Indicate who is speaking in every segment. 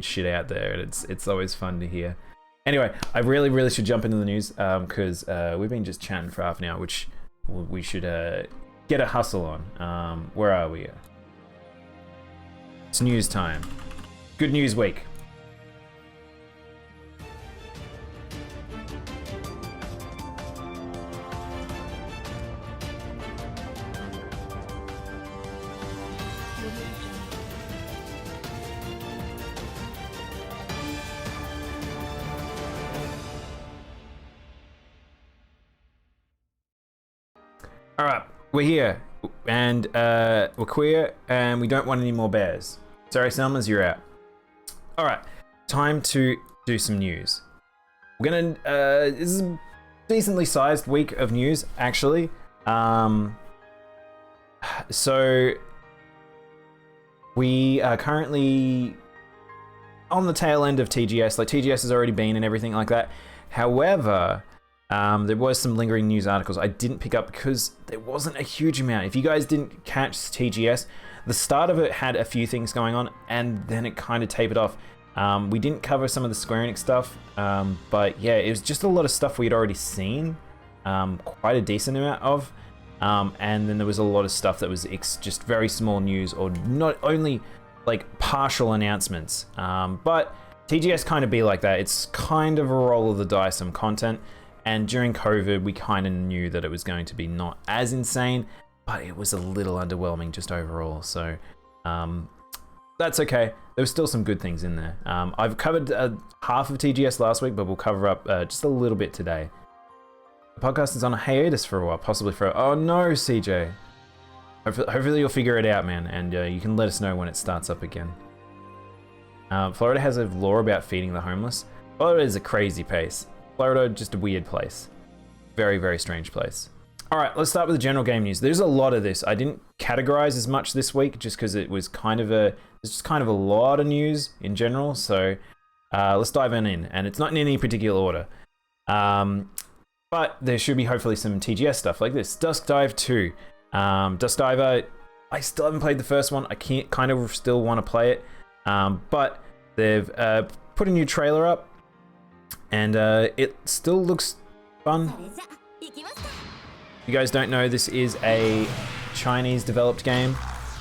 Speaker 1: shit out there, and it's always fun to hear. Anyway, I really should jump into the news because we've been just chatting for half an hour, which we should get a hustle on. Where are we? It's news time. Good news week. All right, we're here, and we're queer, and we don't want any more bears. Sorry, Selmas, you're out. All right, time to do some news. We're gonna, this is a decently sized week of news, actually. So we are currently on the tail end of TGS. Like, TGS has already been and everything like that. However, there was some lingering news articles I didn't pick up because there wasn't a huge amount. If you guys didn't catch TGS, the start of it had a few things going on, and then it kind of tapered off. We didn't cover some of the Square Enix stuff, but yeah, it was just a lot of stuff we had already seen, quite a decent amount of, and then there was a lot of stuff that was just very small news, or not only like partial announcements, but TGS kind of be like that. It's kind of a roll of the dice on content. And during COVID, we kind of knew that it was going to be not as insane, but it was a little underwhelming just overall. So that's okay. There was still some good things in there. I've covered half of TGS last week, but we'll cover up just a little bit today. The podcast is on a hiatus for a while, possibly for... Oh no, CJ. Hopefully you'll figure it out, man, and you can let us know when it starts up again. Florida has a law about feeding the homeless. Florida is a crazy pace. Florida, just a weird place. Very strange place. All right, let's start with the general game news. There's a lot of this. I didn't categorize as much this week just because it was kind of there's just kind of a lot of news in general. So let's dive in, and it's not in any particular order. But there should be hopefully some TGS stuff like this. Dusk Dive 2. Dusk Diver, I still haven't played the first one. I kind of still want to play it. But they've put a new trailer up. And it still looks fun. If you guys don't know, this is a Chinese developed game.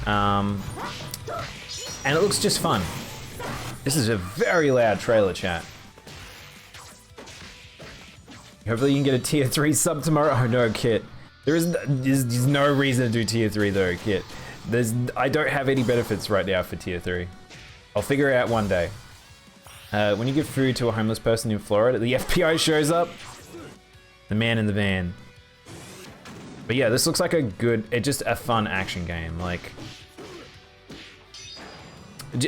Speaker 1: And it looks just fun. This is a very loud trailer, chat. Hopefully you can get a tier 3 sub tomorrow. Oh no, Kit. There's no reason to do tier 3 though, Kit. I don't have any benefits right now for tier 3. I'll figure it out one day. When you give food to a homeless person in Florida, the FBI shows up. The man in the van. But yeah, this looks like just a fun action game. Like,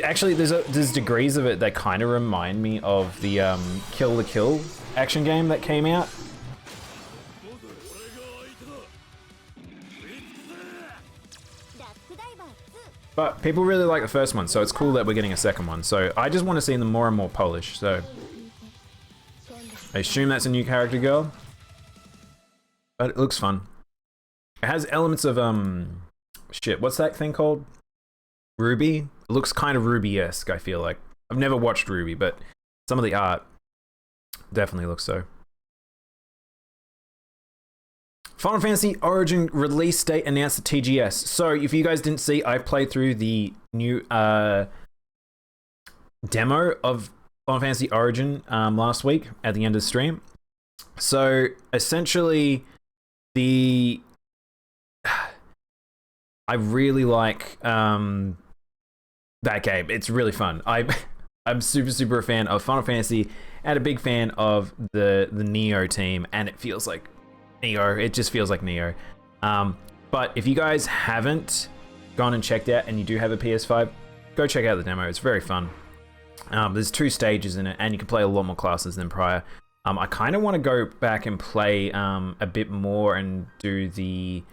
Speaker 1: actually, there's degrees of it that kind of remind me of the Kill the Kill action game that came out. But people really like the first one, so it's cool that we're getting a second one. So I just want to see them more and more polished. So I assume that's a new character girl, but it looks fun. It has elements of shit. What's that thing called? Ruby. It looks kind of Ruby-esque. I feel like I've never watched Ruby, but some of the art definitely looks so. Final Fantasy Origin release date announced at TGS. So if you guys didn't see, I played through the new demo of Final Fantasy Origin last week at the end of the stream. So essentially, I really like that game. It's really fun. I'm super a fan of Final Fantasy and a big fan of the Neo team, and it feels like Neo. It just feels like Neo. But if you guys haven't gone and checked out and you do have a PS5, go check out the demo. It's very fun. There's 2 stages in it, and you can play a lot more classes than prior. I kind of want to go back and play a bit more and do the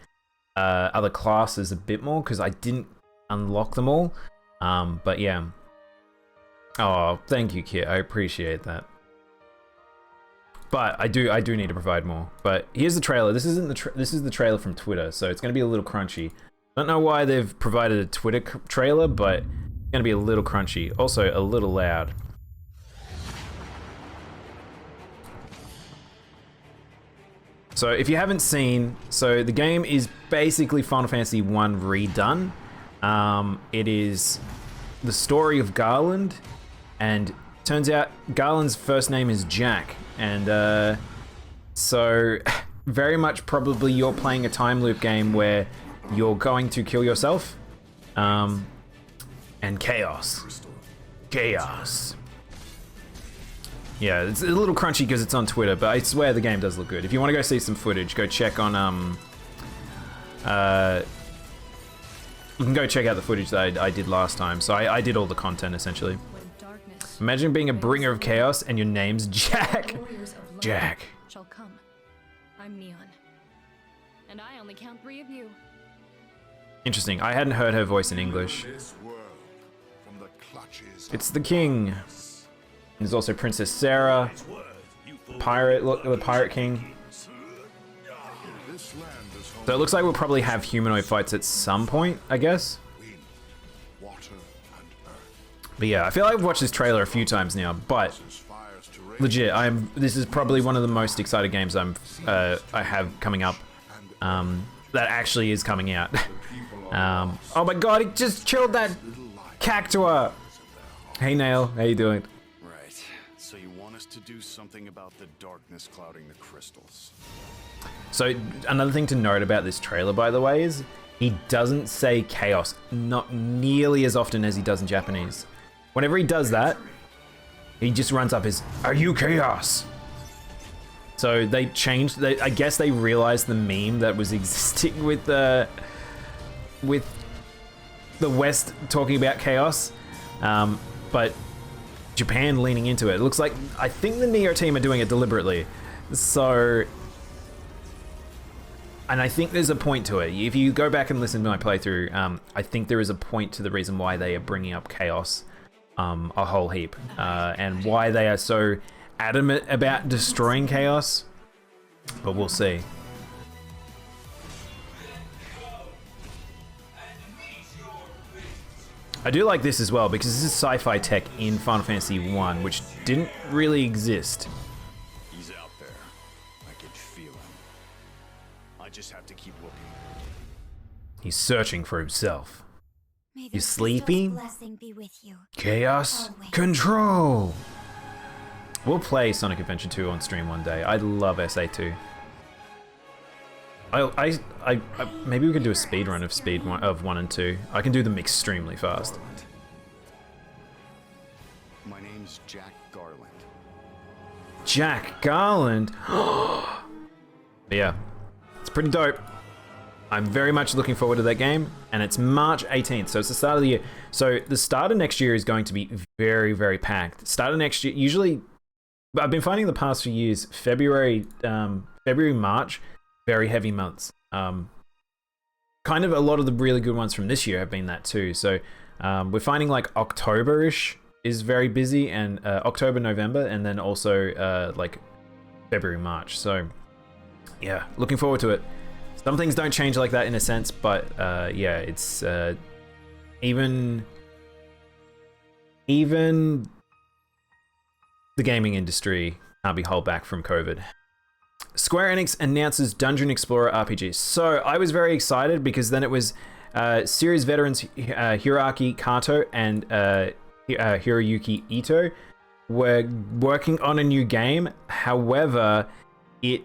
Speaker 1: other classes a bit more because I didn't unlock them all. But yeah. Oh, thank you, Kit. I appreciate that. But I do need to provide more. But here's the trailer. This is the trailer from Twitter, so it's going to be a little crunchy. I don't know why they've provided a Twitter trailer, but it's going to be a little crunchy, also a little loud. So if you haven't seen, so the game is basically Final Fantasy 1 redone. It is the story of Garland, and turns out Garland's first name is Jack, and so very much probably you're playing a time loop game where you're going to kill yourself, and chaos. Yeah, it's a little crunchy because it's on Twitter, but I swear the game does look good. If you want to go see some footage, go check on you can go check out the footage that I did last time. So I did all the content essentially. Imagine being a bringer of chaos and your name's Jack. Jack.
Speaker 2: Shall come. I'm Neon, and I only count 3 of you.
Speaker 1: Interesting. I hadn't heard her voice in English. It's the king. There's also Princess Sarah, pirate. Look, the pirate king. So it looks like we'll probably have humanoid fights at some point, I guess. But yeah, I feel like I've watched this trailer a few times now, but legit, this is probably one of the most excited games I have coming up, that actually is coming out. Oh my god, he just killed that cactua! Hey Nail, how you doing?
Speaker 3: Right, so you want us to do something about the darkness clouding the crystals.
Speaker 1: So another thing to note about this trailer, by the way, is he doesn't say chaos, not nearly as often as he does in Japanese. Whenever he does that, he just runs up as, "Are you chaos?" So they changed, I guess they realized the meme that was existing with the West talking about chaos, but Japan leaning into it. It looks like, I think the Neo team are doing it deliberately. So, and I think there's a point to it. If you go back and listen to my playthrough, I think there is a point to the reason why they are bringing up chaos a whole heap, and why they are so adamant about destroying chaos, but we'll see. I do like this as well because this is sci-fi tech in Final Fantasy 1, which didn't really exist.
Speaker 3: He's out there. I can feel him. I just have to keep looking.
Speaker 1: He's searching for himself.
Speaker 4: May
Speaker 1: You sleepy?
Speaker 4: blessing be with you.
Speaker 1: Chaos
Speaker 4: Always.
Speaker 1: control. We'll play Sonic Adventure 2 on stream one day. I love SA2. Maybe we could do a speed run of 1 and 2. I can do them extremely fast.
Speaker 3: My name's Jack Garland.
Speaker 1: Jack Garland. Yeah, it's pretty dope. I'm very much looking forward to that game, and it's March 18th, so it's the start of the year. So the start of next year is going to be very, very packed. Start of next year, usually, I've been finding the past few years, February, March, very heavy months. Kind of a lot of the really good ones from this year have been that too. So we're finding like October-ish is very busy, and October, November, and then also like February, March. So yeah, looking forward to it. Some things don't change like that in a sense, but yeah, it's even the gaming industry can't be held back from COVID. Square Enix announces Dungeon Explorer RPG. So I was very excited because then it was series veterans Hiroaki Kato and Hiroyuki Ito were working on a new game. However, it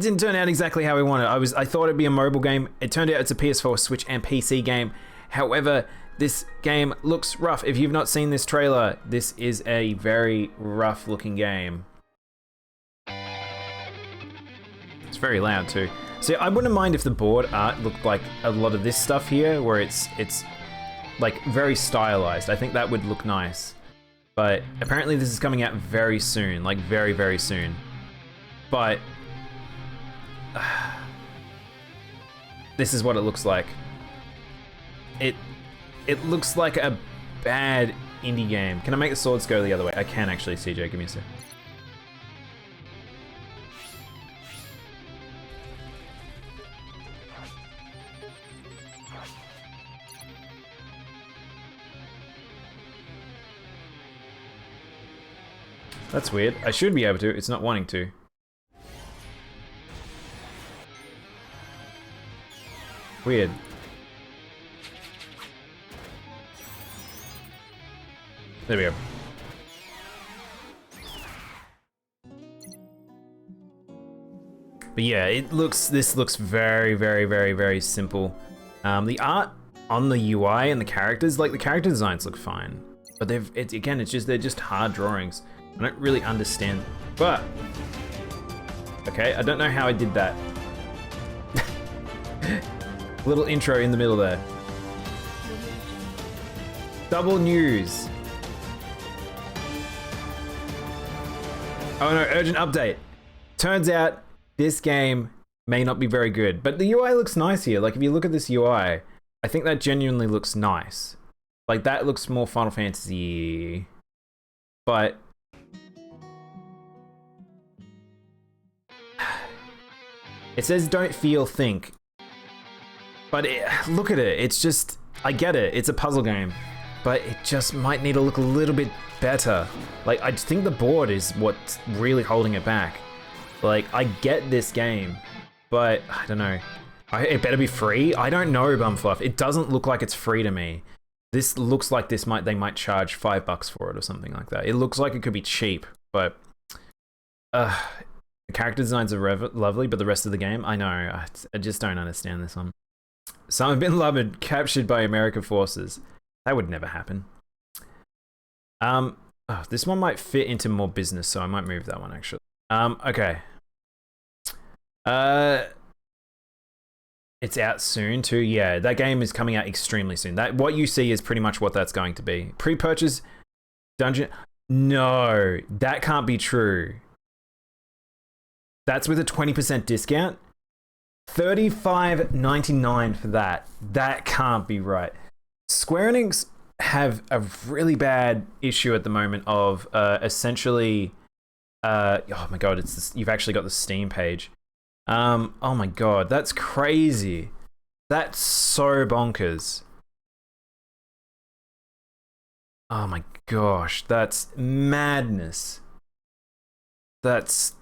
Speaker 1: didn't turn out exactly how we wanted. I thought it'd be a mobile game. It turned out it's a PS4, Switch, and PC game. However, this game looks rough. If you've not seen this trailer, this is a very rough looking game. It's very loud too. See, I wouldn't mind if the board art looked like a lot of this stuff here, where it's like very stylized. I think that would look nice. But apparently this is coming out very soon, like very, very soon. But this is what it looks like. It looks like a bad indie game. Can I make the swords go the other way? I can actually, CJ, give me a sec. That's weird. I should be able to. It's not wanting to. Weird. There we go. But yeah, this looks very, very, very, very simple. The art on the UI and the characters, like the character designs look fine. But they're just hard drawings. I don't really understand. But okay, I don't know how I did that. Little intro in the middle there. Double news. Oh no, urgent update. Turns out this game may not be very good, but the UI looks nice here. Like if you look at this UI, I think that genuinely looks nice. Like that looks more Final Fantasy, but it says don't feel, think. But look at it, it's just, I get it, it's a puzzle game, but it just might need to look a little bit better. Like, I think the board is what's really holding it back. Like, I get this game, but I don't know. It better be free? I don't know, Bumfluff. It doesn't look like it's free to me. This looks like they might charge $5 for it or something like that. It looks like it could be cheap, but the character designs are lovely, but the rest of the game, I know, I just don't understand this one. Some have been loved, captured by American forces. That would never happen. This one might fit into more business, so I might move that one actually. Okay. It's out soon too. Yeah, that game is coming out extremely soon. What you see is pretty much what that's going to be. Pre-purchase dungeon. No, that can't be true. That's with a 20% discount. $35.99 for that. That can't be right. Square Enix have a really bad issue at the moment of essentially oh my god, you've actually got the Steam page. Oh my god, that's crazy. That's so bonkers. Oh my gosh, that's madness. That's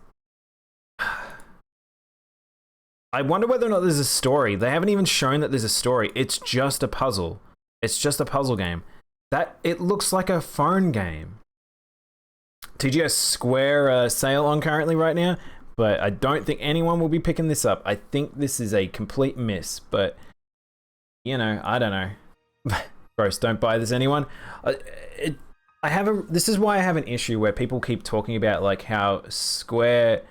Speaker 1: I wonder whether or not there's a story. They haven't even shown that there's a story. It's just a puzzle. It's just a puzzle game. It looks like a phone game. TGS Square sale on currently right now, but I don't think anyone will be picking this up. I think this is a complete miss, but you know, I don't know. Gross, don't buy this, anyone. This is why I have an issue where people keep talking about like how Square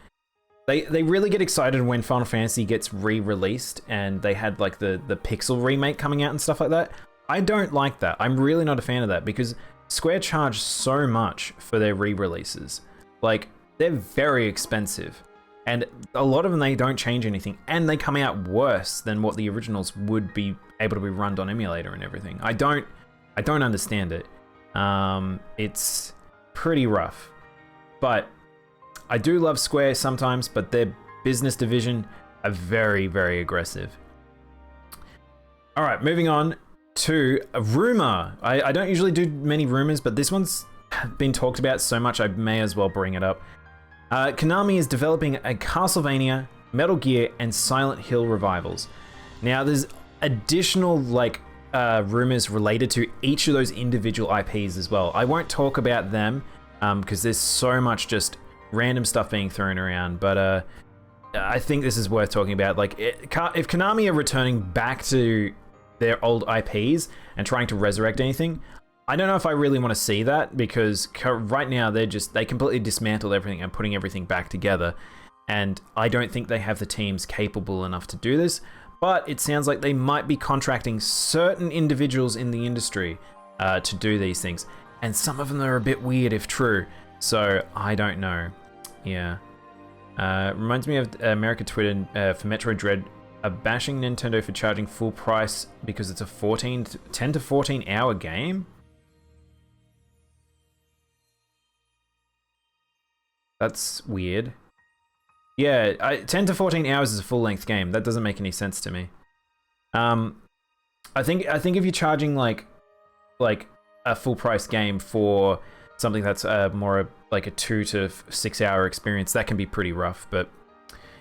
Speaker 1: they really get excited when Final Fantasy gets re-released and they had like the Pixel remake coming out and stuff like that. I don't like that. I'm really not a fan of that because Square charge so much for their re-releases. Like, they're very expensive. And a lot of them, they don't change anything. And they come out worse than what the originals would be able to be run on emulator and everything. I don't understand it. It's pretty rough. But I do love Square sometimes, but their business division are very, very aggressive. All right, moving on to a rumor. I don't usually do many rumors, but this one's been talked about so much I may as well bring it up. Konami is developing a Castlevania, Metal Gear, and Silent Hill revivals. Now, there's additional like rumors related to each of those individual IPs as well. I won't talk about them because there's so much just random stuff being thrown around, but I think this is worth talking about. Like, if Konami are returning back to their old IPs and trying to resurrect anything, I don't know if I really want to see that, because right now they completely dismantled everything and putting everything back together, and I don't think they have the teams capable enough to do this. But it sounds like they might be contracting certain individuals in the industry to do these things, and some of them are a bit weird if true, so I don't know. Yeah. Reminds me of America Twitter for Metroid Dread bashing Nintendo for charging full price because it's a 10 to 14 hour game. That's weird. Yeah, 10 to 14 hours is a full length game. That doesn't make any sense to me. I think if you're charging like a full price game for something that's more like a 2 to 6 hour experience, that can be pretty rough. But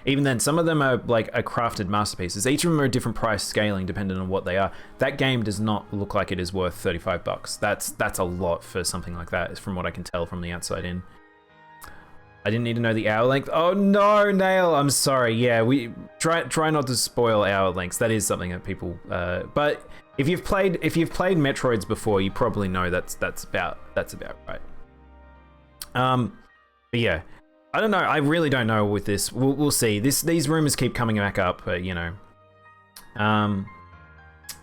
Speaker 1: even then, some of them are like a crafted masterpieces. Each of them are a different price scaling depending on what they are. That game does not look like it is worth $35. That's a lot for something like that, from what I can tell from the outside in. I didn't need to know the hour length. Oh no, Nail, I'm sorry. Yeah, we try not to spoil hour lengths. That is something that people. But if you've played Metroids before, you probably know that's about right. But yeah, I don't know. I really don't know with this. We'll see. These rumors keep coming back up, but you know.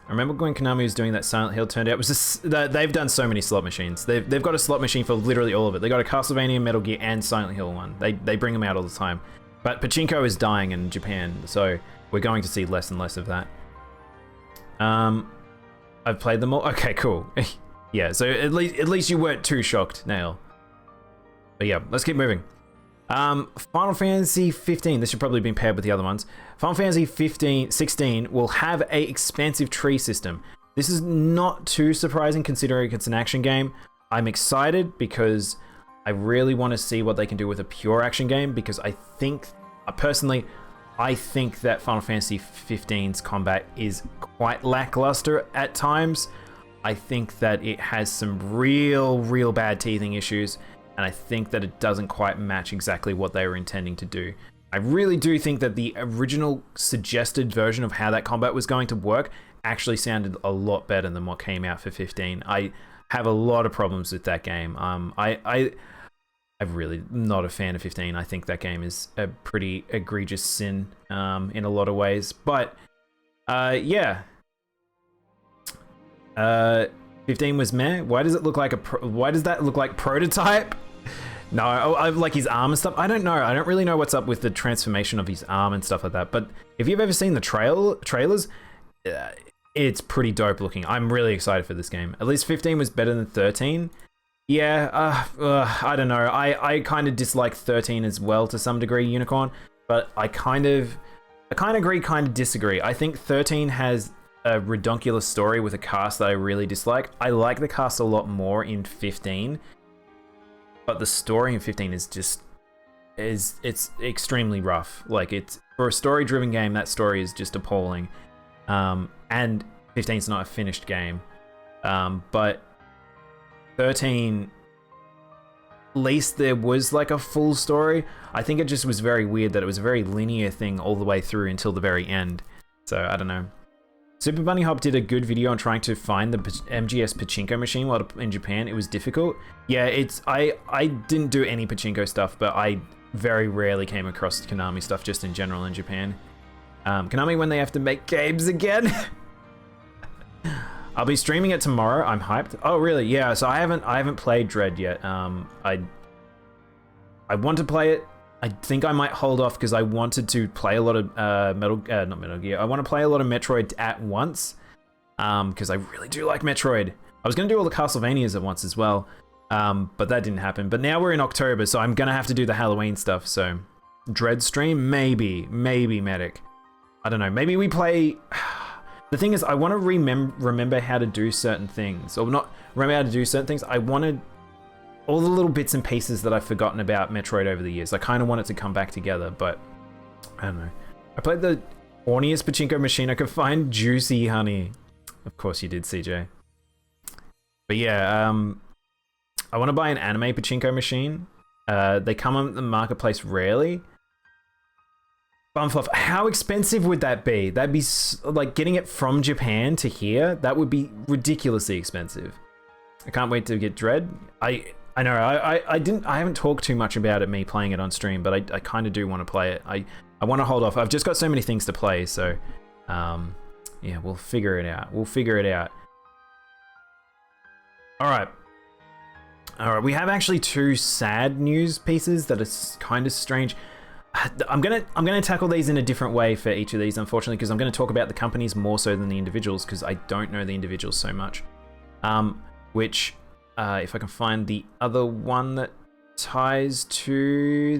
Speaker 1: I remember when Konami was doing that Silent Hill, turned out it was just they've done so many slot machines. They've got a slot machine for literally all of it. They got a Castlevania, Metal Gear, and Silent Hill one. They bring them out all the time. But pachinko is dying in Japan, so we're going to see less and less of that. I've played them all. Okay, cool. Yeah, so at least you weren't too shocked, Nail. But yeah, let's keep moving. Final Fantasy 15, this should probably have been paired with the other ones. Final Fantasy 16 will have a expansive tree system. This is not too surprising considering it's an action game. I'm excited because I really want to see what they can do with a pure action game, because I think, personally, I think that Final Fantasy 15's combat is quite lackluster at times. I think that it has some real bad teething issues, and I think that it doesn't quite match exactly what they were intending to do. I really do think that the original suggested version of how that combat was going to work actually sounded a lot better than what came out for 15. I have a lot of problems with that game. I'm really not a fan of 15. I think that game is a pretty egregious sin in a lot of ways. But yeah. 15 was meh. Why does it look like why does that look like prototype? No, I like his arm and stuff. I don't know. I don't really know what's up with the transformation of his arm and stuff like that. But if you've ever seen the trailers, it's pretty dope looking. I'm really excited for this game. At least 15 was better than 13. Yeah, I don't know. I kind of dislike 13 as well to some degree, Unicorn. But I kind of agree, kind of disagree. I think 13 has a redonkulous story with a cast that I really dislike. I like the cast a lot more in 15. But the story in 15 is just it's extremely rough. Like, it's for a story-driven game, that story is just appalling. And 15's not a finished game. But 13, at least there was like a full story. I think it just was very weird that it was a very linear thing all the way through until the very end. So I don't know. Super Bunny Hop did a good video on trying to find the MGS pachinko machine while in Japan. It was difficult. Yeah, I didn't do any pachinko stuff, but I very rarely came across Konami stuff just in general in Japan. Konami, when they have to make games again. I'll be streaming it tomorrow. I'm hyped. Oh really? Yeah. So I haven't played Dread yet. I want to play it. I think I might hold off because I wanted to play a lot of not Metal Gear. I want to play a lot of Metroid at once because I really do like Metroid. I was going to do all the Castlevanias at once as well, but that didn't happen. But now we're in October, so I'm going to have to do the Halloween stuff. So Dread stream? Maybe Medic. I don't know. Maybe we play... The thing is, I want to remember how to do certain things. Or not remember how to do certain things. I wanted all the little bits and pieces that I've forgotten about Metroid over the years. I kind of want it to come back together, but I don't know. I played the horniest pachinko machine I could find. Juicy honey. Of course you did, CJ. But yeah, I want to buy an anime pachinko machine. They come on the marketplace rarely. Bump off. How expensive would that be? That'd be like getting it from Japan to here. That would be ridiculously expensive. I can't wait to get Dread. I know. I haven't talked too much about it, me playing it on stream, but I kind of do want to play it. I want to hold off. I've just got so many things to play, so yeah, we'll figure it out. All right. We have actually two sad news pieces that are kind of strange. I'm gonna tackle these in a different way for each of these, unfortunately, because I'm going to talk about the companies more so than the individuals, because I don't know the individuals so much. Which, if I can find the other one that ties to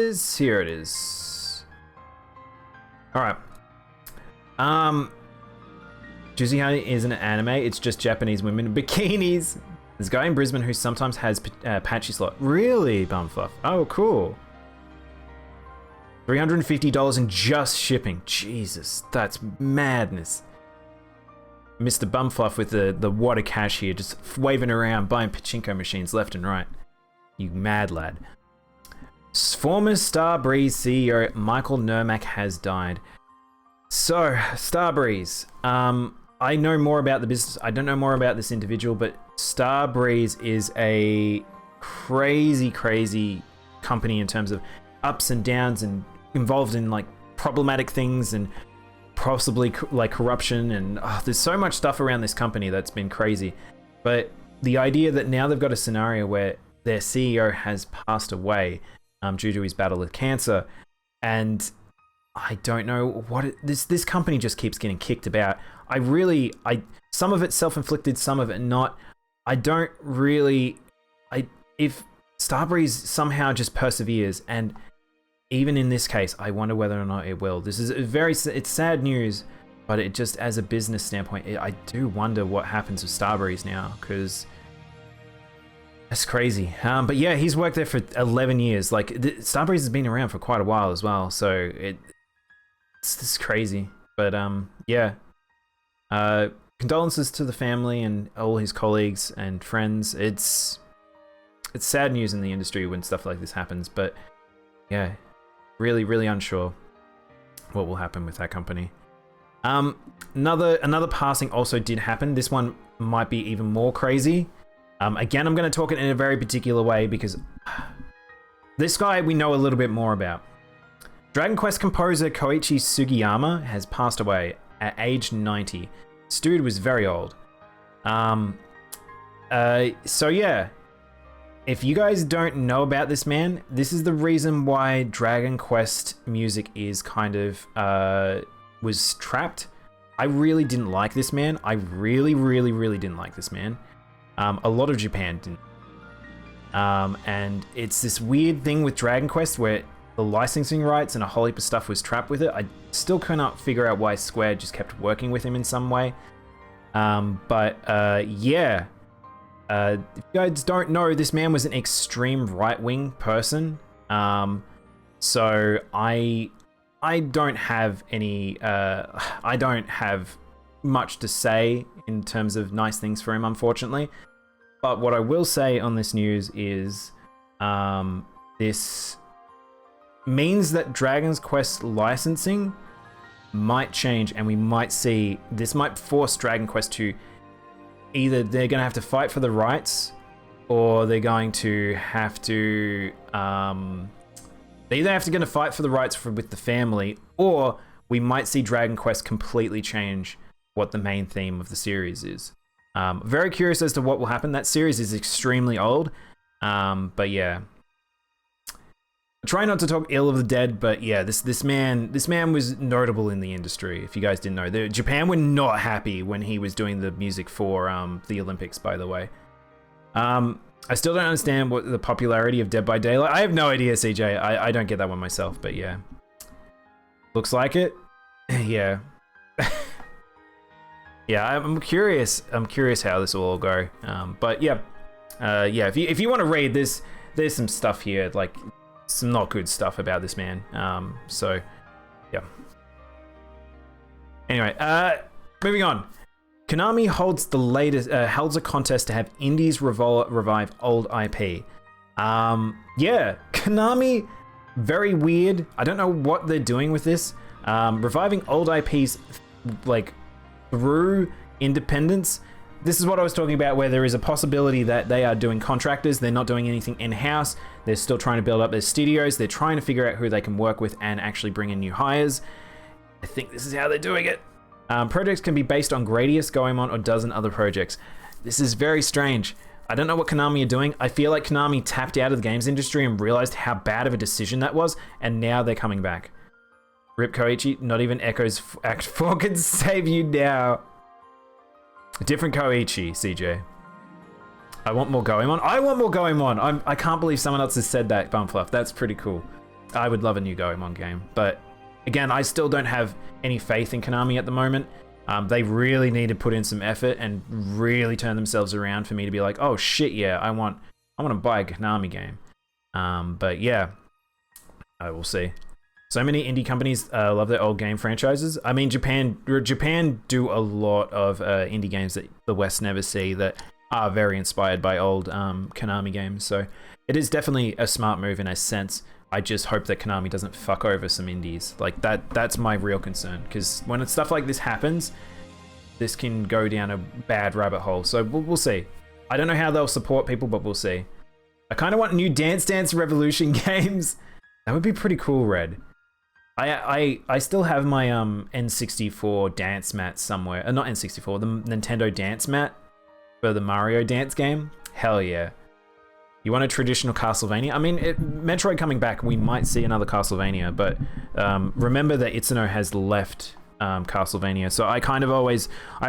Speaker 1: this, here it is. All right. Juicy Honey isn't an anime. It's just Japanese women in bikinis. There's a guy in Brisbane who sometimes has patchy slot. Really, Bumfluff? Oh, cool. $350 in just shipping. Jesus, that's madness. Mr. Bumfluff with the water cash here, just waving around, buying pachinko machines left and right. You mad lad. Former Starbreeze CEO Michael Nermack has died. So, Starbreeze. I know more about the business. I don't know more about this individual, but Starbreeze is a crazy, crazy company in terms of ups and downs and involved in like problematic things and possibly like corruption and there's so much stuff around this company that's been crazy. But the idea that now they've got a scenario where their CEO has passed away due to his battle with cancer, and I don't know what this company just keeps getting kicked about. Some of it self-inflicted, some of it not. If Starbreeze somehow just perseveres, and even in this case, I wonder whether or not it will. This is it's sad news, but it just, as a business standpoint, I do wonder what happens with Starbreeze now, because that's crazy. But yeah, he's worked there for 11 years. Like, Starbreeze has been around for quite a while as well, so it's crazy. But yeah. Condolences to the family and all his colleagues and friends. It's sad news in the industry when stuff like this happens, but yeah, really, really unsure what will happen with that company. Another passing also did happen. This one might be even more crazy. Again, I'm going to talk it in a very particular way because this guy we know a little bit more about. Dragon Quest composer Koichi Sugiyama has passed away at age 90. This dude was very old. So yeah, if you guys don't know about this man, this is the reason why Dragon Quest music is kind of was trapped. I really didn't like this man. I really, really, really didn't like this man. A lot of Japan didn't. And it's this weird thing with Dragon Quest where the licensing rights and a whole heap of stuff was trapped with it. I still cannot figure out why Square just kept working with him in some way. Yeah. If you guys don't know, this man was an extreme right-wing person. So I don't have any, I don't have much to say in terms of nice things for him, unfortunately. But what I will say on this news is, this means that Dragon's Quest licensing might change, and we might see, this might force Dragon Quest to either they're going to have to fight for the rights, or they're going to have to, they either have to fight for the rights with the family, or we might see Dragon Quest completely change what the main theme of the series is. Very curious as to what will happen. That series is extremely old, but yeah. Try not to talk ill of the dead, but yeah, this man was notable in the industry. If you guys didn't know, Japan were not happy when he was doing the music for the Olympics. By the way, I still don't understand what the popularity of Dead by Daylight. I have no idea, CJ. I don't get that one myself, but yeah, looks like it. Yeah, yeah. I'm curious. I'm curious how this will all go. But yeah, yeah. If you want to read this, there's some stuff here like. Some not good stuff about this man. So, yeah. Anyway, moving on. Konami holds a contest to have indies revive old IP. Yeah, Konami, very weird. I don't know what they're doing with this. Reviving old IPs like through independence. This is what I was talking about, where there is a possibility that they are doing contractors. They're not doing anything in-house. They're still trying to build up their studios. They're trying to figure out who they can work with and actually bring in new hires. I think this is how they're doing it. Projects can be based on Gradius, Goemon, or dozen other projects. This is very strange. I don't know what Konami are doing. I feel like Konami tapped out of the games industry and realized how bad of a decision that was, and now they're coming back. Rip Koichi, not even Echo's Act 4 can save you now. Different Koichi, CJ. I want more Goemon. I want more Goemon. I can't believe someone else has said that, Bumfluff. That's pretty cool. I would love a new Goemon game. But again, I still don't have any faith in Konami at the moment. They really need to put in some effort and really turn themselves around for me to be like, oh shit, yeah, I want to buy a Konami game. But yeah, I will see. So many indie companies love their old game franchises. I mean, Japan do a lot of indie games that the West never see that are very inspired by old Konami games. So it is definitely a smart move in a sense. I just hope that Konami doesn't fuck over some indies. Like that's my real concern, because when stuff like this happens, this can go down a bad rabbit hole. So we'll see. I don't know how they'll support people, but we'll see. I kind of want new Dance Dance Revolution games. That would be pretty cool, Red. I still have my N64 dance mat somewhere. Not N64, the Nintendo dance mat for the Mario dance game. Hell yeah. You want a traditional Castlevania? I mean, Metroid coming back, we might see another Castlevania, but remember that Itsuno has left Castlevania, so I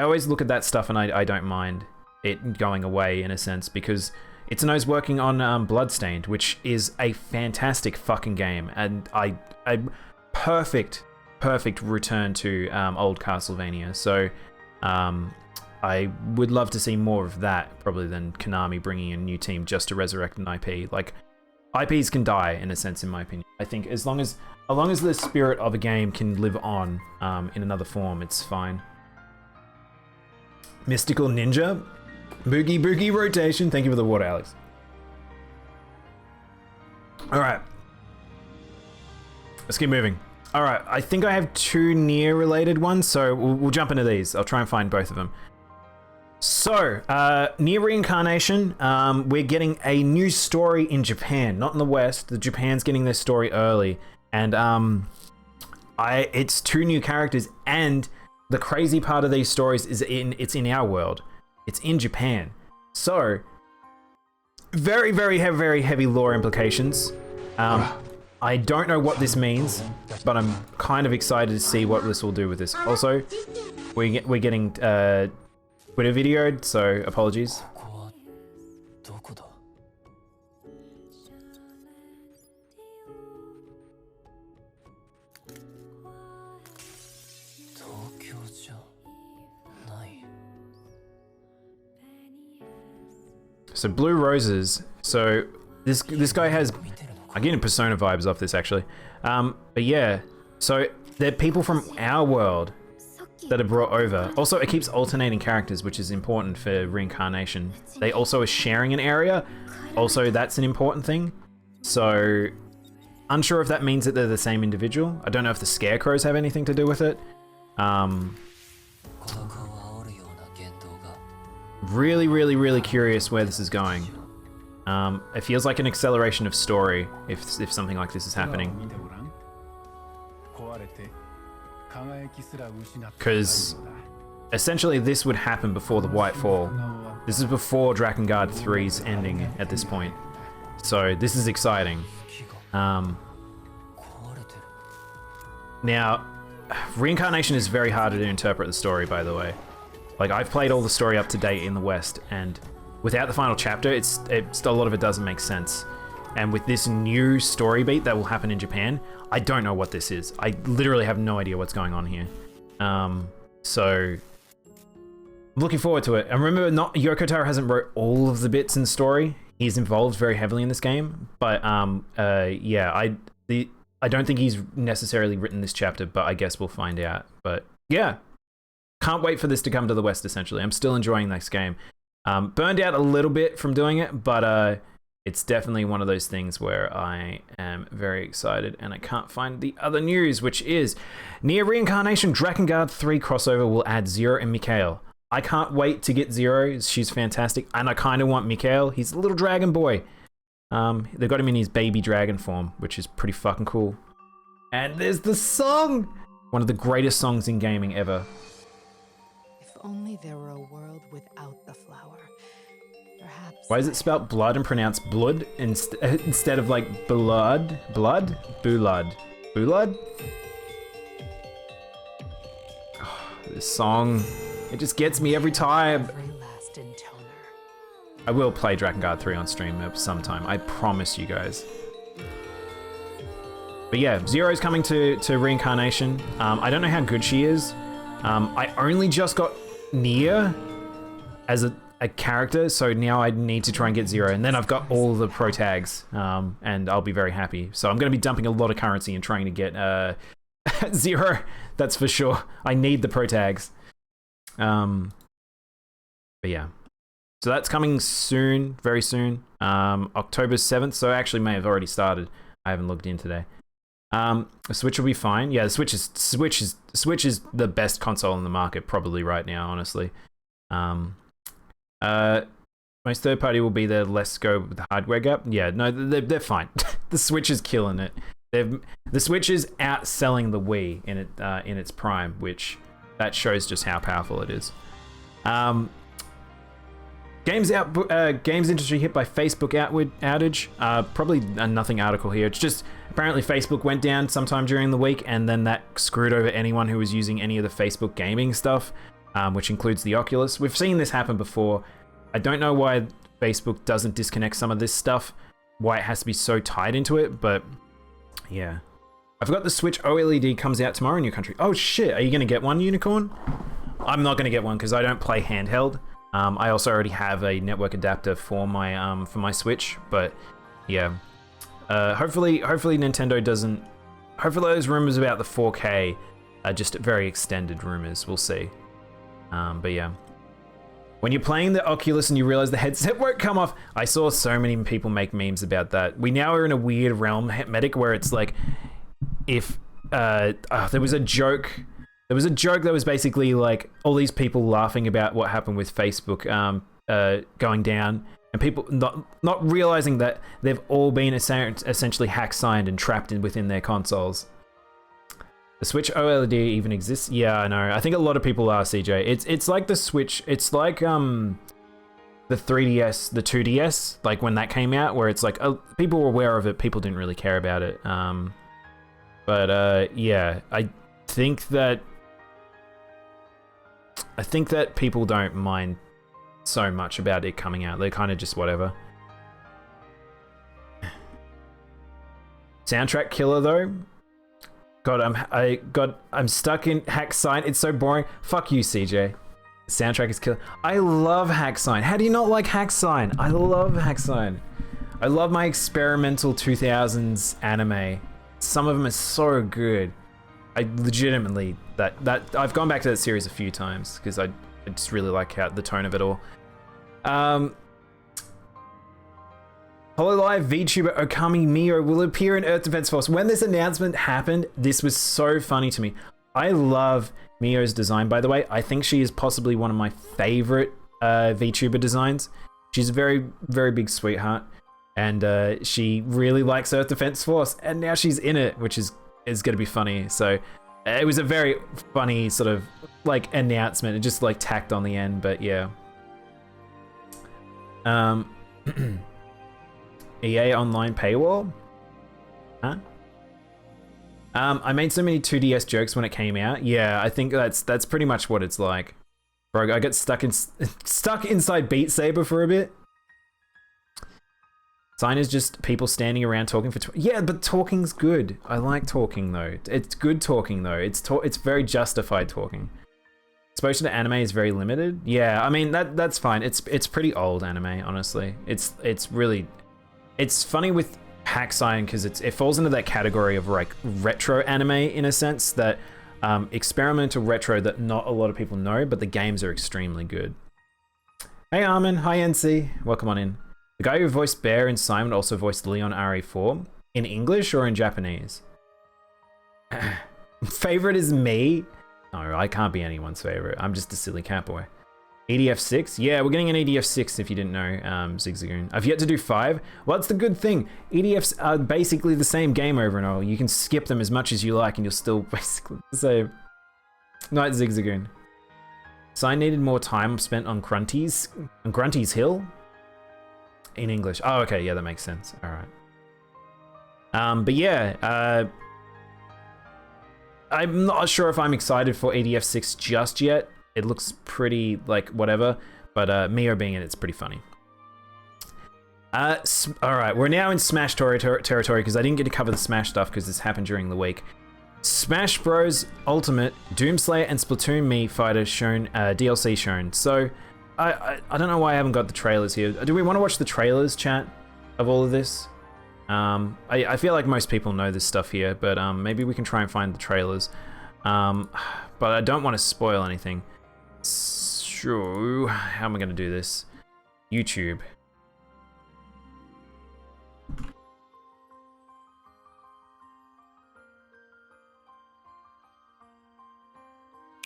Speaker 1: always look at that stuff and I don't mind it going away in a sense, because Itsuno's working on Bloodstained, which is a fantastic fucking game, and I perfect return to old Castlevania. So I would love to see more of that, probably, than Konami bringing in a new team just to resurrect an IP. Like, IPs can die in a sense, in my opinion. I think as long as the spirit of a game can live on in another form, it's fine. Mystical Ninja, Boogie Boogie Rotation. Thank you for the water, Alex. All right, let's keep moving. All right, I think I have 2 Nier related ones, so we'll jump into these. I'll try and find both of them. So, Nier Reincarnation, we're getting a new story in Japan, not in the West. Japan's getting their story early, and it's 2 new characters, and the crazy part of these stories is it's in our world. It's in Japan. So, very, very heavy lore implications. I don't know what this means, but I'm kind of excited to see what this will do with this. Also, we're getting Twitter videoed, so apologies. So Blue Roses. So this guy has, I'm getting Persona vibes off this actually. But yeah, so they're people from our world that are brought over. Also, it keeps alternating characters, which is important for Reincarnation. They also are sharing an area. Also, that's an important thing. So, unsure if that means that they're the same individual. I don't know if the scarecrows have anything to do with it. Really curious where this is going. It feels like an acceleration of story if something like this is happening. Because essentially this would happen before the White Fall. This is before Drakengard 3's ending at this point. So this is exciting. Now, Reincarnation is very hard to interpret the story, by the way. Like, I've played all the story up to date in the West, and without the final chapter, it's a lot of it doesn't make sense. And with this new story beat that will happen in Japan, I don't know what this is. I literally have no idea what's going on here. So, I'm looking forward to it. And remember, Yoko Taro hasn't wrote all of the bits in the story. He's involved very heavily in this game. But, yeah, I don't think he's necessarily written this chapter, but I guess we'll find out. But, yeah. Can't wait for this to come to the West, essentially. I'm still enjoying this game. Burned out a little bit from doing it, but it's definitely one of those things where I am very excited, and I can't find the other news, which is Nier Reincarnation Drakengard 3 crossover will add Zero and Mikhail. I can't wait to get Zero. She's fantastic, and I kind of want Mikhail. He's a little dragon boy. They've got him in his baby dragon form, which is pretty fucking cool. And there's the song! One of the greatest songs in gaming ever.
Speaker 5: Only there were a world without the flower. Perhaps.
Speaker 1: Why is it spelled blood and pronounced blood instead of like blood? Blood? Bulad. Bulad? Oh, this song, it just gets me every time.
Speaker 5: Every last intoner.
Speaker 1: I will play Drakengard 3 on stream sometime. I promise you guys. But yeah, Zero's coming to Reincarnation. I don't know how good she is. I only just got Nier as a character, so now I need to try and get 0, and then I've got all the pro tags, and I'll be very happy. So I'm going to be dumping a lot of currency and trying to get 0, that's for sure. I need the pro tags. But yeah. So that's coming soon, very soon. October 7th, so I actually may have already started. I haven't logged in today. The Switch will be fine. Yeah, the Switch is the best console in the market probably right now, honestly. Most third party will be there. Let's go with the hardware gap. Yeah, no, they're fine. The Switch is killing it. The Switch is outselling the Wii in its prime, which that shows just how powerful it is. Games industry hit by Facebook outage. Probably a nothing article here. It's just apparently Facebook went down sometime during the week, and then that screwed over anyone who was using any of the Facebook gaming stuff, which includes the Oculus. We've seen this happen before. I don't know why Facebook doesn't disconnect some of this stuff, why it has to be so tied into it, but yeah. I forgot the Switch OLED comes out tomorrow in your country. Oh shit, are you going to get one, Unicorn? I'm not going to get one because I don't play handheld. I also already have a network adapter for my Switch, but yeah. Hopefully Nintendo doesn't. Hopefully those rumors about the 4K are just very extended rumors. We'll see. But yeah. When you're playing the Oculus and you realize the headset won't come off, I saw so many people make memes about that. We now are in a weird realm, Medic, where it's like, if there was a joke. There was a joke that was basically like all these people laughing about what happened with Facebook going down, and people not realizing that they've all been essentially hack signed and trapped within their consoles. The Switch OLED even exists? Yeah, I know. I think a lot of people are, CJ. It's like the Switch. It's like the 3DS, the 2DS, like when that came out, where it's like people were aware of it, people didn't really care about it. But yeah, I think that people don't mind so much about it coming out. They're kind of just whatever. Soundtrack killer though. God, I'm stuck in Hack Sign. It's so boring. Fuck you, CJ. Soundtrack is killer. I love Hack Sign. How do you not like Hack Sign? I love Hack Sign. I love my experimental 2000s anime. Some of them are so good. I legitimately that I've gone back to that series a few times because I just really like the tone of it all. HoloLive VTuber Okami Mio will appear in Earth Defense Force. When this announcement happened, this was so funny to me. I love Mio's design, by the way. I think she is possibly one of my favorite VTuber designs. She's a very, very big sweetheart, and she really likes Earth Defense Force, and now she's in it, which is going to be funny. So it was a very funny sort of like announcement. It just like tacked on the end, but yeah. EA Online paywall? Huh? I made so many 2DS jokes when it came out. Yeah, I think that's pretty much what it's like. Bro, I got stuck inside Beat Saber for a bit. Sign is just people standing around talking for... Yeah, but talking's good. I like talking, though. It's good talking, though. It's very justified talking. Exposure to anime is very limited. Yeah, I mean, that's fine. It's pretty old anime, honestly. It's really... It's funny with Hack Sign because it falls into that category of like retro anime in a sense, that experimental retro that not a lot of people know, but the games are extremely good. Hey Armin, hi NC, welcome on in. The guy who voiced Bear in Simon also voiced Leon RE4 in English or in Japanese? Favorite is me? No, I can't be anyone's favorite. I'm just a silly catboy. EDF6? Yeah, we're getting an EDF6 if you didn't know, Zigzagoon. I've yet to do 5. Well, that's the good thing. EDFs are basically the same game over and over. You can skip them as much as you like and you'll still basically the same. Night Zigzagoon. So I needed more time spent on Grunty's Hill? In English. Oh, okay, yeah, that makes sense. Alright. But yeah, I'm not sure if I'm excited for EDF6 just yet. It looks pretty, like, whatever, but Mio being in it's pretty funny. Alright, we're now in Smash territory because I didn't get to cover the Smash stuff because this happened during the week. Smash Bros. Ultimate, Doomslayer, and Splatoon Me Fighter shown, DLC shown. So, I don't know why I haven't got the trailers here. Do we want to watch the trailers, chat, of all of this? I feel like most people know this stuff here, but maybe we can try and find the trailers. But I don't want to spoil anything. So, how am I going to do this? YouTube.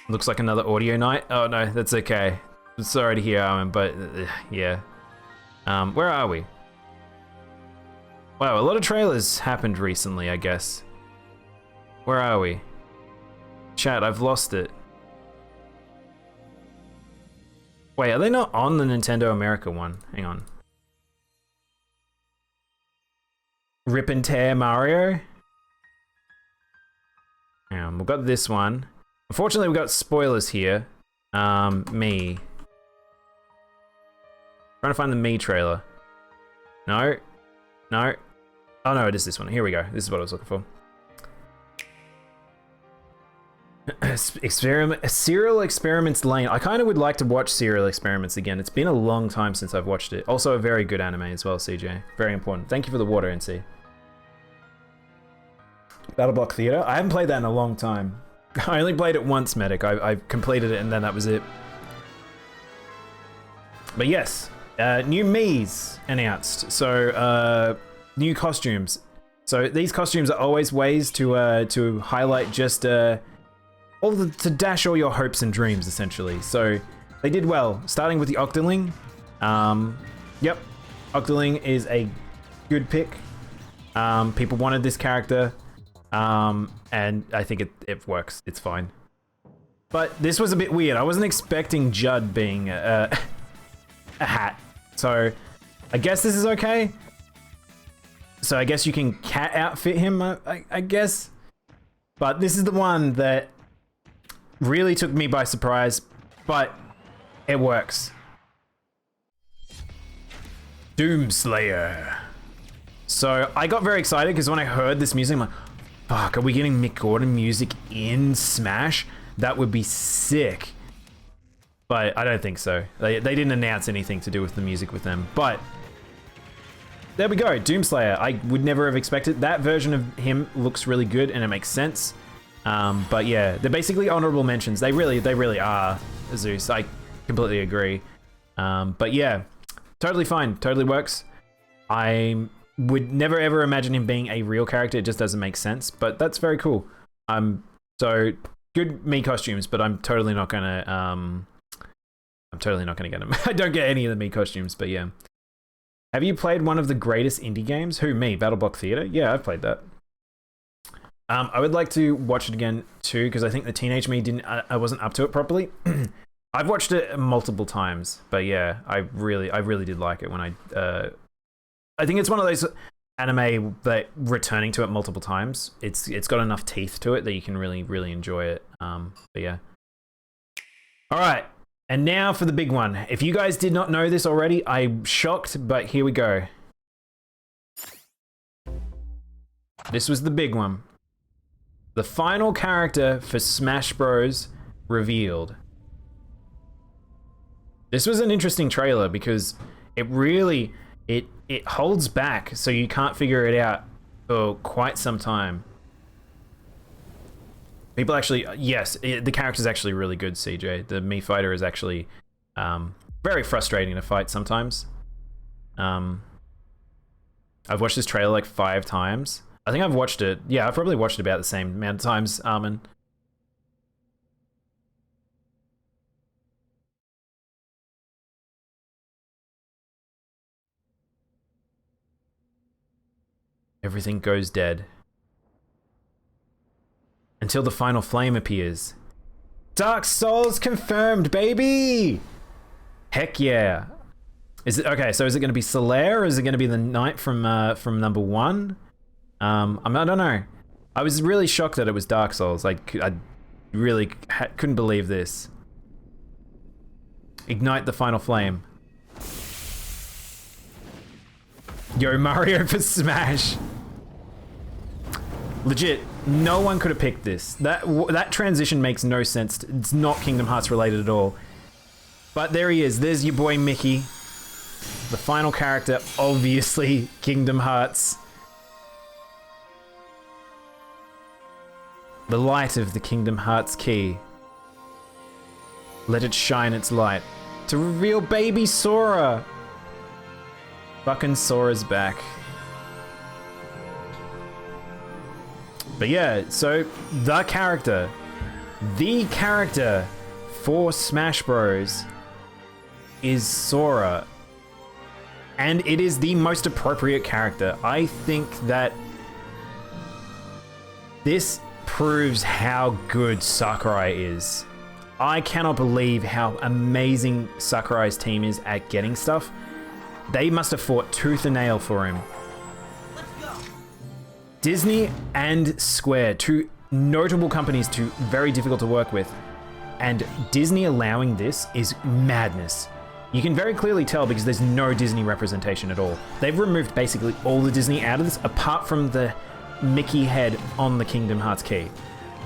Speaker 1: Looks like another audio night. Oh no, that's okay. I'm sorry to hear, Armin, but yeah. Where are we? Wow, a lot of trailers happened recently, I guess. Where are we? Chat, I've lost it. Wait, are they not on the Nintendo America one? Hang on. Rip and Tear Mario? We've got this one. Unfortunately, we've got spoilers here. Me. Trying to find the Me trailer. No. No. Oh no, it is this one. Here we go. This is what I was looking for. Serial Experiments Lane. I kind of would like to watch Serial Experiments again. It's been a long time since I've watched it. Also a very good anime as well, CJ. Very important. Thank you for the water, NC. Battle Block Theater. I haven't played that in a long time. I only played it once, Medic. I completed it and then that was it. But yes, new Mii's announced. So, new costumes. So these costumes are always ways to highlight just to dash all your hopes and dreams, essentially. So they did well, starting with the Octoling. Yep, Octoling is a good pick. People wanted this character. And I think it works. It's fine. But this was a bit weird. I wasn't expecting Judd being a hat. So I guess this is okay. So I guess you can cat outfit him, I guess. But this is the one that really took me by surprise, but it works. Doomslayer. So I got very excited because when I heard this music, I'm like, fuck, are we getting Mick Gordon music in Smash? That would be sick. But I don't think so. They didn't announce anything to do with the music with them. But there we go, Doomslayer. I would never have expected. That version of him looks really good and it makes sense. But yeah, they're basically honorable mentions. They really are, Zeus. I completely agree. But yeah, totally fine. Totally works. I would never ever imagine him being a real character. It just doesn't make sense, but that's very cool. So good me costumes, but I'm totally not gonna get them. I don't get any of the me costumes, but yeah. Have you played one of the greatest indie games? Who, me? Battle Block Theater? Yeah, I've played that. I would like to watch it again too, because I think the Teenage Me I wasn't up to it properly. I've watched it multiple times, but yeah, I really did like it when I think it's one of those anime that returning to it multiple times, it's got enough teeth to it that you can really enjoy it. But yeah. All right, and now for the big one. If you guys did not know this already, I'm shocked, but here we go. This was the big one. The final character for Smash Bros. Revealed. This was an interesting trailer because it really it holds back, so you can't figure it out for quite some time. People actually, yes, the character's actually really good, CJ. The Mii fighter is actually very frustrating to fight sometimes. I've watched this trailer like 5 times. I think I've watched it, yeah, I've probably watched it about the same amount of times, Armin. Everything goes dead. Until the final flame appears. Dark Souls confirmed, baby! Heck yeah. Is it okay, so is it gonna be Solaire or is it gonna be the knight from number 1? I don't know. I was really shocked that it was Dark Souls. I really couldn't believe this. Ignite the final flame. Yo, Mario for Smash. Legit, No one could have picked this. That transition makes no sense. It's not Kingdom Hearts related at all. But there he is. There's your boy Mickey. The final character, obviously Kingdom Hearts. The light of the Kingdom Hearts key. Let it shine its light to reveal baby Sora. Fucking Sora's back. But yeah, so the character for Smash Bros. Is Sora. And it is the most appropriate character. I think that this proves how good Sakurai is. I cannot believe how amazing Sakurai's team is at getting stuff. They must have fought tooth and nail for him. Disney and Square, two notable companies, two very difficult to work with. And Disney allowing this is madness. You can very clearly tell because there's no Disney representation at all. They've removed basically all the Disney out of this, apart from the Mickey head on the Kingdom Hearts key.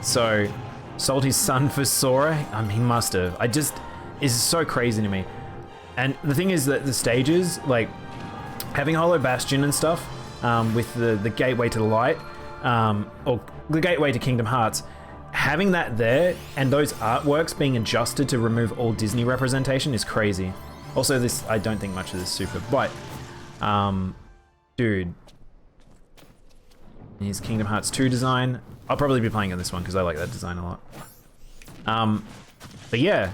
Speaker 1: So, sold his son for Sora? He must have. It's so crazy to me. And the thing is that the stages, like having Hollow Bastion and stuff, with the gateway to the light, or the gateway to Kingdom Hearts, having that there and those artworks being adjusted to remove all Disney representation is crazy. Also, this, I don't think much of this super, but, dude, here's Kingdom Hearts 2 design. I'll probably be playing on this one because I like that design a lot. But yeah,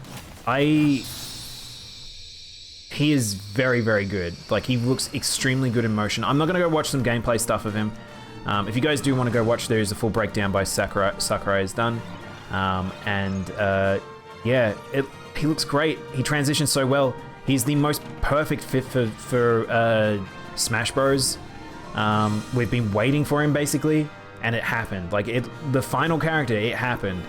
Speaker 1: he is very, very good. Like, he looks extremely good in motion. I'm not going to go watch some gameplay stuff of him. If you guys do want to go watch, there is a full breakdown by Sakurai is done. Yeah, he looks great. He transitions so well. He's the most perfect fit for Smash Bros. We've been waiting for him basically, and it happened. Like the final character, it happened.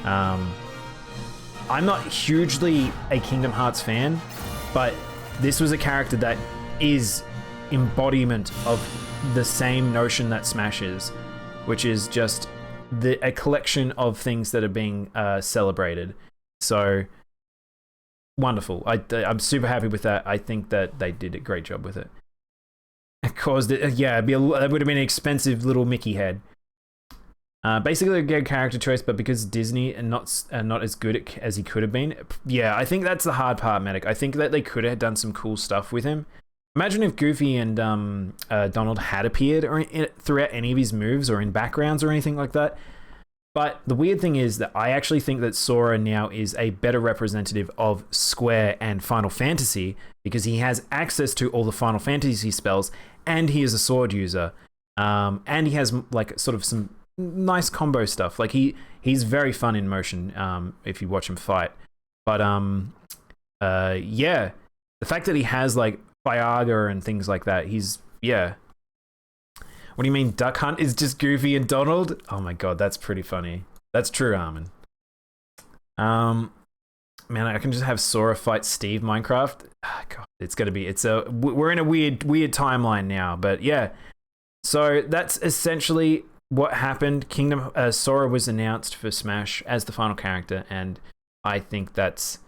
Speaker 1: I'm not hugely a Kingdom Hearts fan, but this was a character that is embodiment of the same notion that Smash is, which is just a collection of things that are being celebrated. So wonderful. I'm super happy with that. I think that they did a great job with it. It caused it, yeah, that would have been an expensive little Mickey head. Basically a good character choice, but because Disney are not as good as he could have been. Yeah, I think that's the hard part, Medic. I think that they could have done some cool stuff with him. Imagine if Goofy and Donald had appeared throughout any of his moves or in backgrounds or anything like that. But the weird thing is that I actually think that Sora now is a better representative of Square and Final Fantasy because he has access to all the Final Fantasy spells and he is a sword user. And he has like sort of some nice combo stuff. Like he's very fun in motion if you watch him fight. But yeah, the fact that he has like Viagra and things like that, yeah. What do you mean Duck Hunt is just Goofy and Donald? Oh my god, that's pretty funny. That's true, Armin. Man, I can just have Sora fight Steve Minecraft. Oh, god, we're in a weird timeline now, but yeah. So that's essentially what happened. Sora was announced for Smash as the final character, and I think that's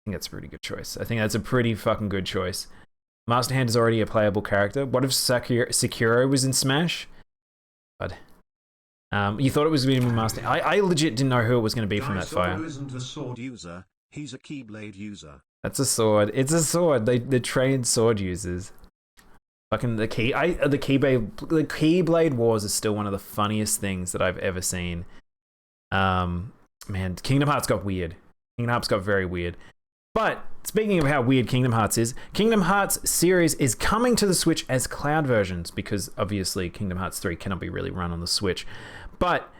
Speaker 1: a pretty good choice. I think that's a pretty fucking good choice. Master Hand is already a playable character. What if Sekiro was in Smash? God. You thought it was going to be Master Hand. I legit didn't know who it was going to be from that fire.
Speaker 6: Isn't a sword user. He's a Keyblade user.
Speaker 1: That's a sword. It's a sword. They're trained sword users. Fucking the Keyblade Wars is still one of the funniest things that I've ever seen. Man, Kingdom Hearts got weird. Kingdom Hearts got very weird. But speaking of how weird Kingdom Hearts is, Kingdom Hearts series is coming to the Switch as cloud versions because obviously Kingdom Hearts 3 cannot be really run on the Switch. But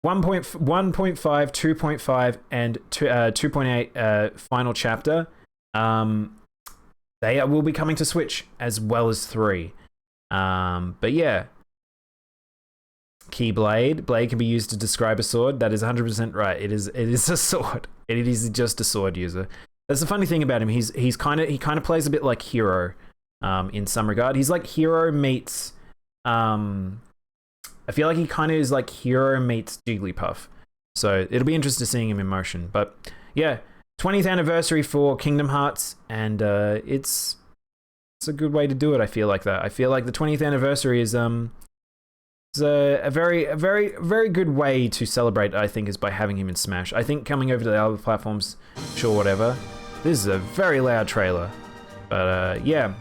Speaker 1: 1.5, 2.5, and 2.8 final chapter, they will be coming to Switch as well as 3. But yeah. Keyblade. Blade can be used to describe a sword. That is 100% right. It is a sword. It is just a sword user. That's the funny thing about him. He kind of plays a bit like Hero, in some regard. He's like Hero meets I feel like he kind of is like Hero meets Jigglypuff. So it'll be interesting seeing him in motion. But yeah, 20th anniversary for Kingdom Hearts, and it's a good way to do it. I feel like that. I feel like the 20th anniversary is a very good way to celebrate. I think is by having him in Smash. I think coming over to the other platforms, sure, whatever. This is a very loud trailer, but yeah.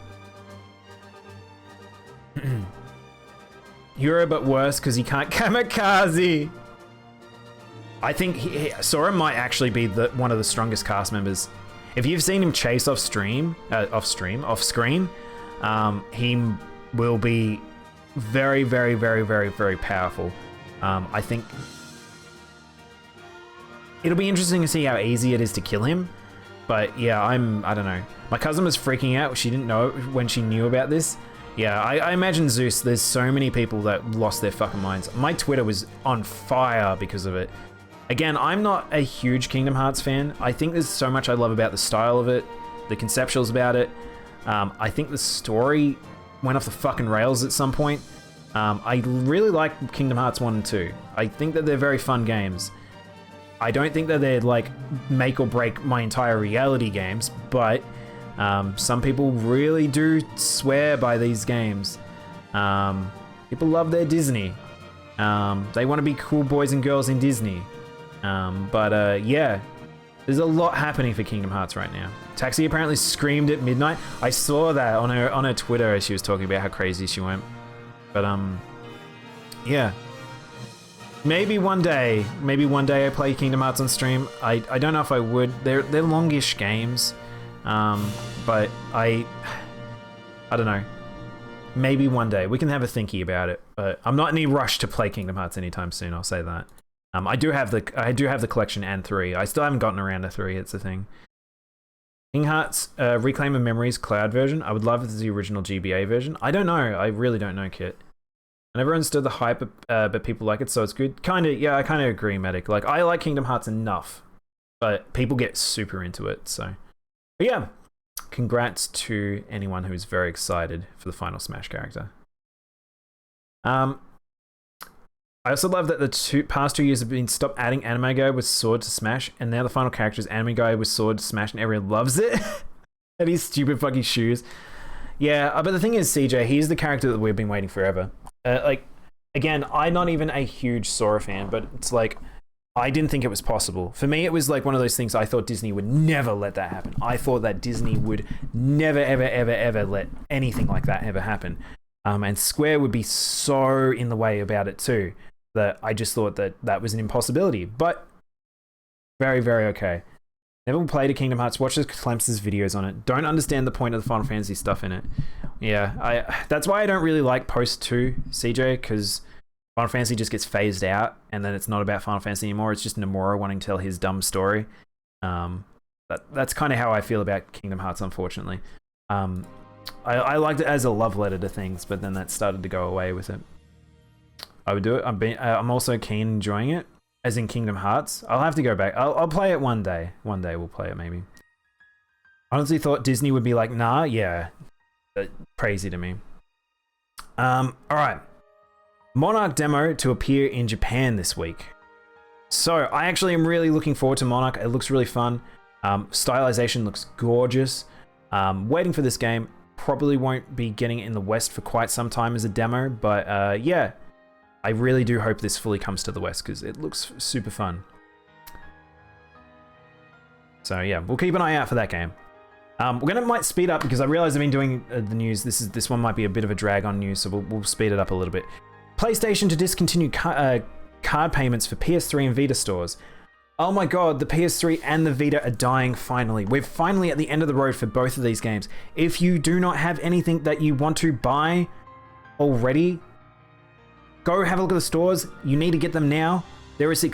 Speaker 1: Hero, but worse because he can't kamikaze. I think Sora might actually be one of the strongest cast members. If you've seen him chase off screen, he will be very, very, very, very, very powerful. I think it'll be interesting to see how easy it is to kill him. But yeah, I don't know. My cousin was freaking out. She didn't know when she knew about this. Yeah, I imagine Zeus, there's so many people that lost their fucking minds. My Twitter was on fire because of it. Again, I'm not a huge Kingdom Hearts fan. I think there's so much I love about the style of it, the conceptuals about it. I think the story went off the fucking rails at some point. I really like Kingdom Hearts 1 and 2. I think that they're very fun games. I don't think that they're like make or break my entire reality games, but some people really do swear by these games. People love their Disney. They want to be cool boys and girls in Disney. Yeah, there's a lot happening for Kingdom Hearts right now. Taxi apparently screamed at midnight. I saw that on her Twitter as she was talking about how crazy she went. But yeah. Maybe one day I play Kingdom Hearts on stream. I don't know if I would. They're longish games. But I don't know. Maybe one day we can have a thinky about it. But I'm not in any rush to play Kingdom Hearts anytime soon. I'll say that. I do have the collection and 3. I still haven't gotten around to 3. It's a thing. Kingdom Hearts Reclaim of Memories Cloud version. I would love if it's the original GBA version. I don't know. I really don't know, Kit. I never understood the hype, but people like it, so it's good. Yeah, I kind of agree, Medic. Like, I like Kingdom Hearts enough, but people get super into it, so. But yeah, congrats to anyone who's very excited for the final Smash character. I also love that the past 2 years have been stopped adding Anime Guy with Sword to Smash, and now the final character is Anime Guy with Sword to Smash, and everyone loves it. And his stupid fucking shoes. Yeah, but the thing is, CJ, he's the character that we've been waiting forever. Like, again, I'm not even a huge Sora fan, but it's like, I didn't think it was possible. For me, it was like one of those things I thought Disney would never let that happen. I thought that Disney would never, ever, ever, ever let anything like that ever happen. And Square would be so in the way about it too, that I just thought that that was an impossibility. But very, very okay. Never played a Kingdom Hearts. Watch the Clemson's videos on it. Don't understand the point of the Final Fantasy stuff in it. Yeah, that's why I don't really like Post 2, CJ, because Final Fantasy just gets phased out, and then it's not about Final Fantasy anymore. It's just Nomura wanting to tell his dumb story. That's kind of how I feel about Kingdom Hearts, unfortunately. I liked it as a love letter to things, but then that started to go away with it. I would do it. I'm also keen enjoying it, as in Kingdom Hearts. I'll have to go back. I'll play it one day. One day we'll play it, maybe. Honestly thought Disney would be like, nah, yeah. Crazy to me. Alright. Monarch demo to appear in Japan this week. So, I actually am really looking forward to Monarch. It looks really fun. Stylization looks gorgeous. Waiting for this game. Probably won't be getting it in the West for quite some time as a demo, but yeah. I really do hope this fully comes to the West because it looks super fun. So yeah, we'll keep an eye out for that game. Might speed up because I realize I've been doing the news. This one might be a bit of a drag on news, so we'll speed it up a little bit. PlayStation to discontinue card payments for PS3 and Vita stores. Oh my god, the PS3 and the Vita are dying finally. We're finally at the end of the road for both of these games. If you do not have anything that you want to buy already, go have a look at the stores. You need to get them now. There's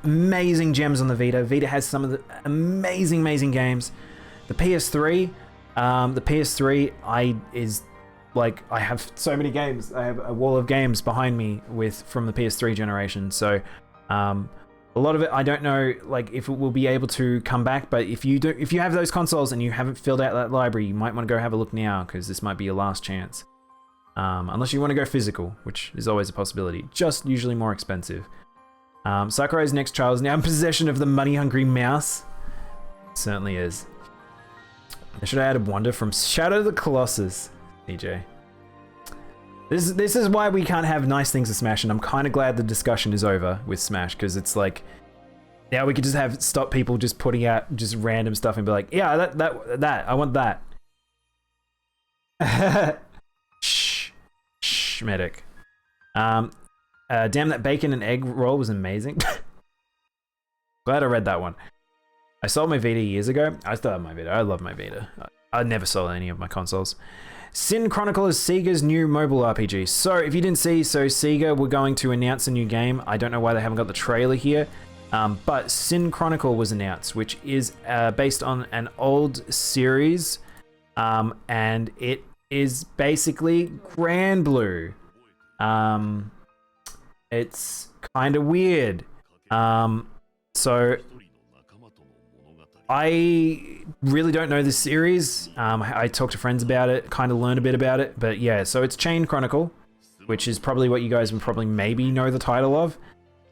Speaker 1: amazing gems on the Vita. Vita has some of the amazing games. The PS3, I have so many games. I have a wall of games behind me from the PS3 generation. So, a lot of it I don't know like if it will be able to come back. But if you have those consoles and you haven't filled out that library, you might want to go have a look now because this might be your last chance. Unless you want to go physical, which is always a possibility. Just usually more expensive. Sakurai's next child is now in possession of the money-hungry mouse. It certainly is. I should have added Wonder from Shadow of the Colossus, DJ. This is why we can't have nice things to Smash, and I'm kind of glad the discussion is over with Smash, because it's like, now we could just stop people just putting out just random stuff and be like, yeah, that, I want that. Shh, medic. Damn, that bacon and egg roll was amazing. Glad I read that one. I sold my Vita years ago. I still have my Vita. I love my Vita. I never sold any of my consoles. Sin Chronicle is Sega's new mobile RPG. So if you didn't see, Sega were going to announce a new game. I don't know why they haven't got the trailer here. But Sin Chronicle was announced, which is based on an old series. And it is basically Grand Blue. It's kind of weird. So I really don't know this series. I talked to friends about it, kind of learned a bit about it, but yeah, so it's Chain Chronicle, which is probably what you guys would probably maybe know the title of.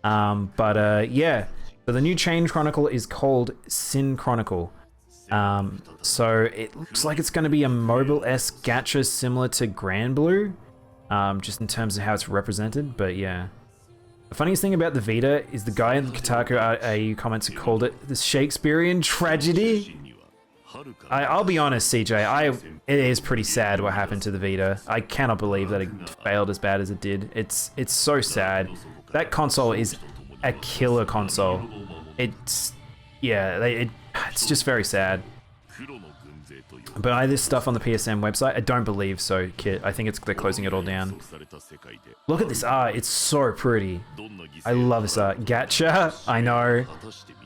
Speaker 1: Yeah, so the new Chain Chronicle is called Sin Chronicle. So it looks like it's going to be a mobile-esque gacha similar to Grand Blue, just in terms of how it's represented, but yeah. The funniest thing about the Vita is the guy in the Kotaku AU comments who called it the Shakespearean tragedy. I'll be honest, CJ, it is pretty sad what happened to the Vita. I cannot believe that it failed as bad as it did. It's so sad. That console is a killer console. It's just very sad. Buy this stuff on the PSN website? I don't believe so, Kit. I think they're closing it all down. Look at this art. It's so pretty. I love this art. Gacha. I know.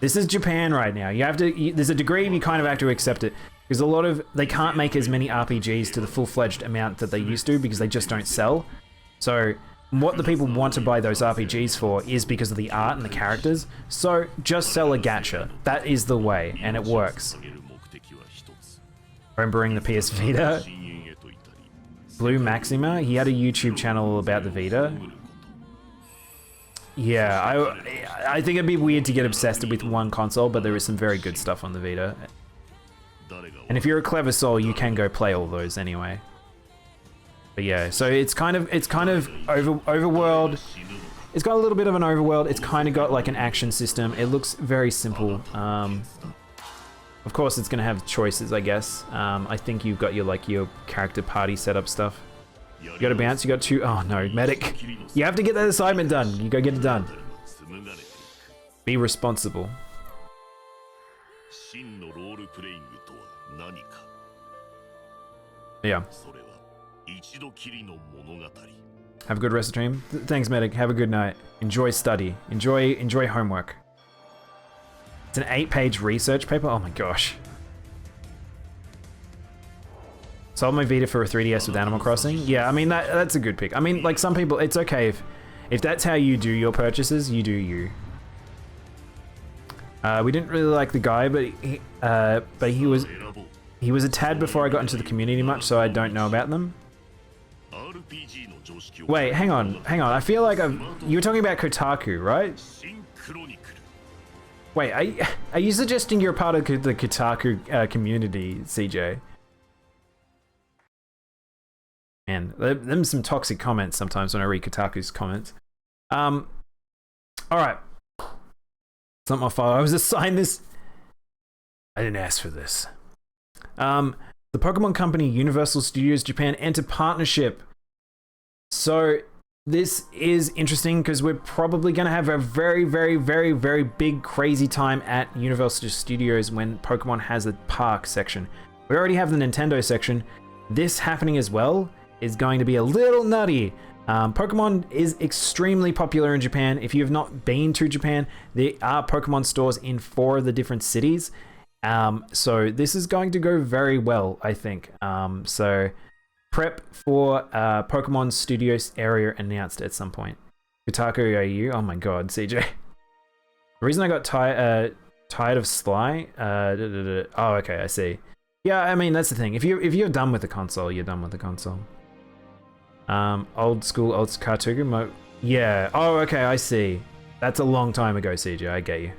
Speaker 1: This is Japan right now. You have to. There's a degree you kind of have to accept it, because they can't make as many RPGs to the full-fledged amount that they used to, because they just don't sell. So what the people want to buy those RPGs for is because of the art and the characters. So just sell a gacha. That is the way, and it works. Remembering the PS Vita. Blue Maxima, he had a YouTube channel about the Vita. Yeah, I think it'd be weird to get obsessed with one console, but there is some very good stuff on the Vita. And if you're a clever soul, you can go play all those anyway. But yeah, so it's kind of overworld. It's got a little bit of an overworld. It's kind of got like an action system. It looks very simple. Of course, it's going to have choices, I guess. I think you've got your character party setup stuff. You got to bounce, you got to... Oh no, medic. You have to get that assignment done. You go get it done. Be responsible. Yeah. Have a good rest of the stream. Thanks, medic. Have a good night. Enjoy study. Enjoy homework. It's an 8-page research paper. Oh my gosh. Sold my Vita for a 3DS with Animal Crossing. Yeah, I mean that's a good pick. I mean, like some people, it's okay if that's how you do your purchases. You do you. We didn't really like the guy, but he was a tad before I got into the community much, so I don't know about them. Wait, hang on. I feel like you were talking about Kotaku, right? Wait, are you suggesting you're part of the Kotaku community, CJ? Man, them some toxic comments sometimes when I read Kotaku's comments. Alright. It's not my fault. I was assigned this. I didn't ask for this. The Pokemon company Universal Studios Japan entered partnership. So this is interesting because we're probably going to have a very, very, very, very big, crazy time at Universal Studios when Pokemon has a park section. We already have the Nintendo section. This happening as well is going to be a little nutty. Pokemon is extremely popular in Japan. If you have not been to Japan, there are Pokemon stores in 4 of the different cities. So this is going to go very well, I think. So prep for Pokemon Studios area announced at some point. Kotaku AU, oh my god, CJ. The reason I got tired of Sly, oh okay, I see. Yeah, I mean that's the thing. If you're done with the console, you're done with the console. Old school, old cartoon. Yeah. Oh, okay. I see. That's a long time ago, CJ. I get you.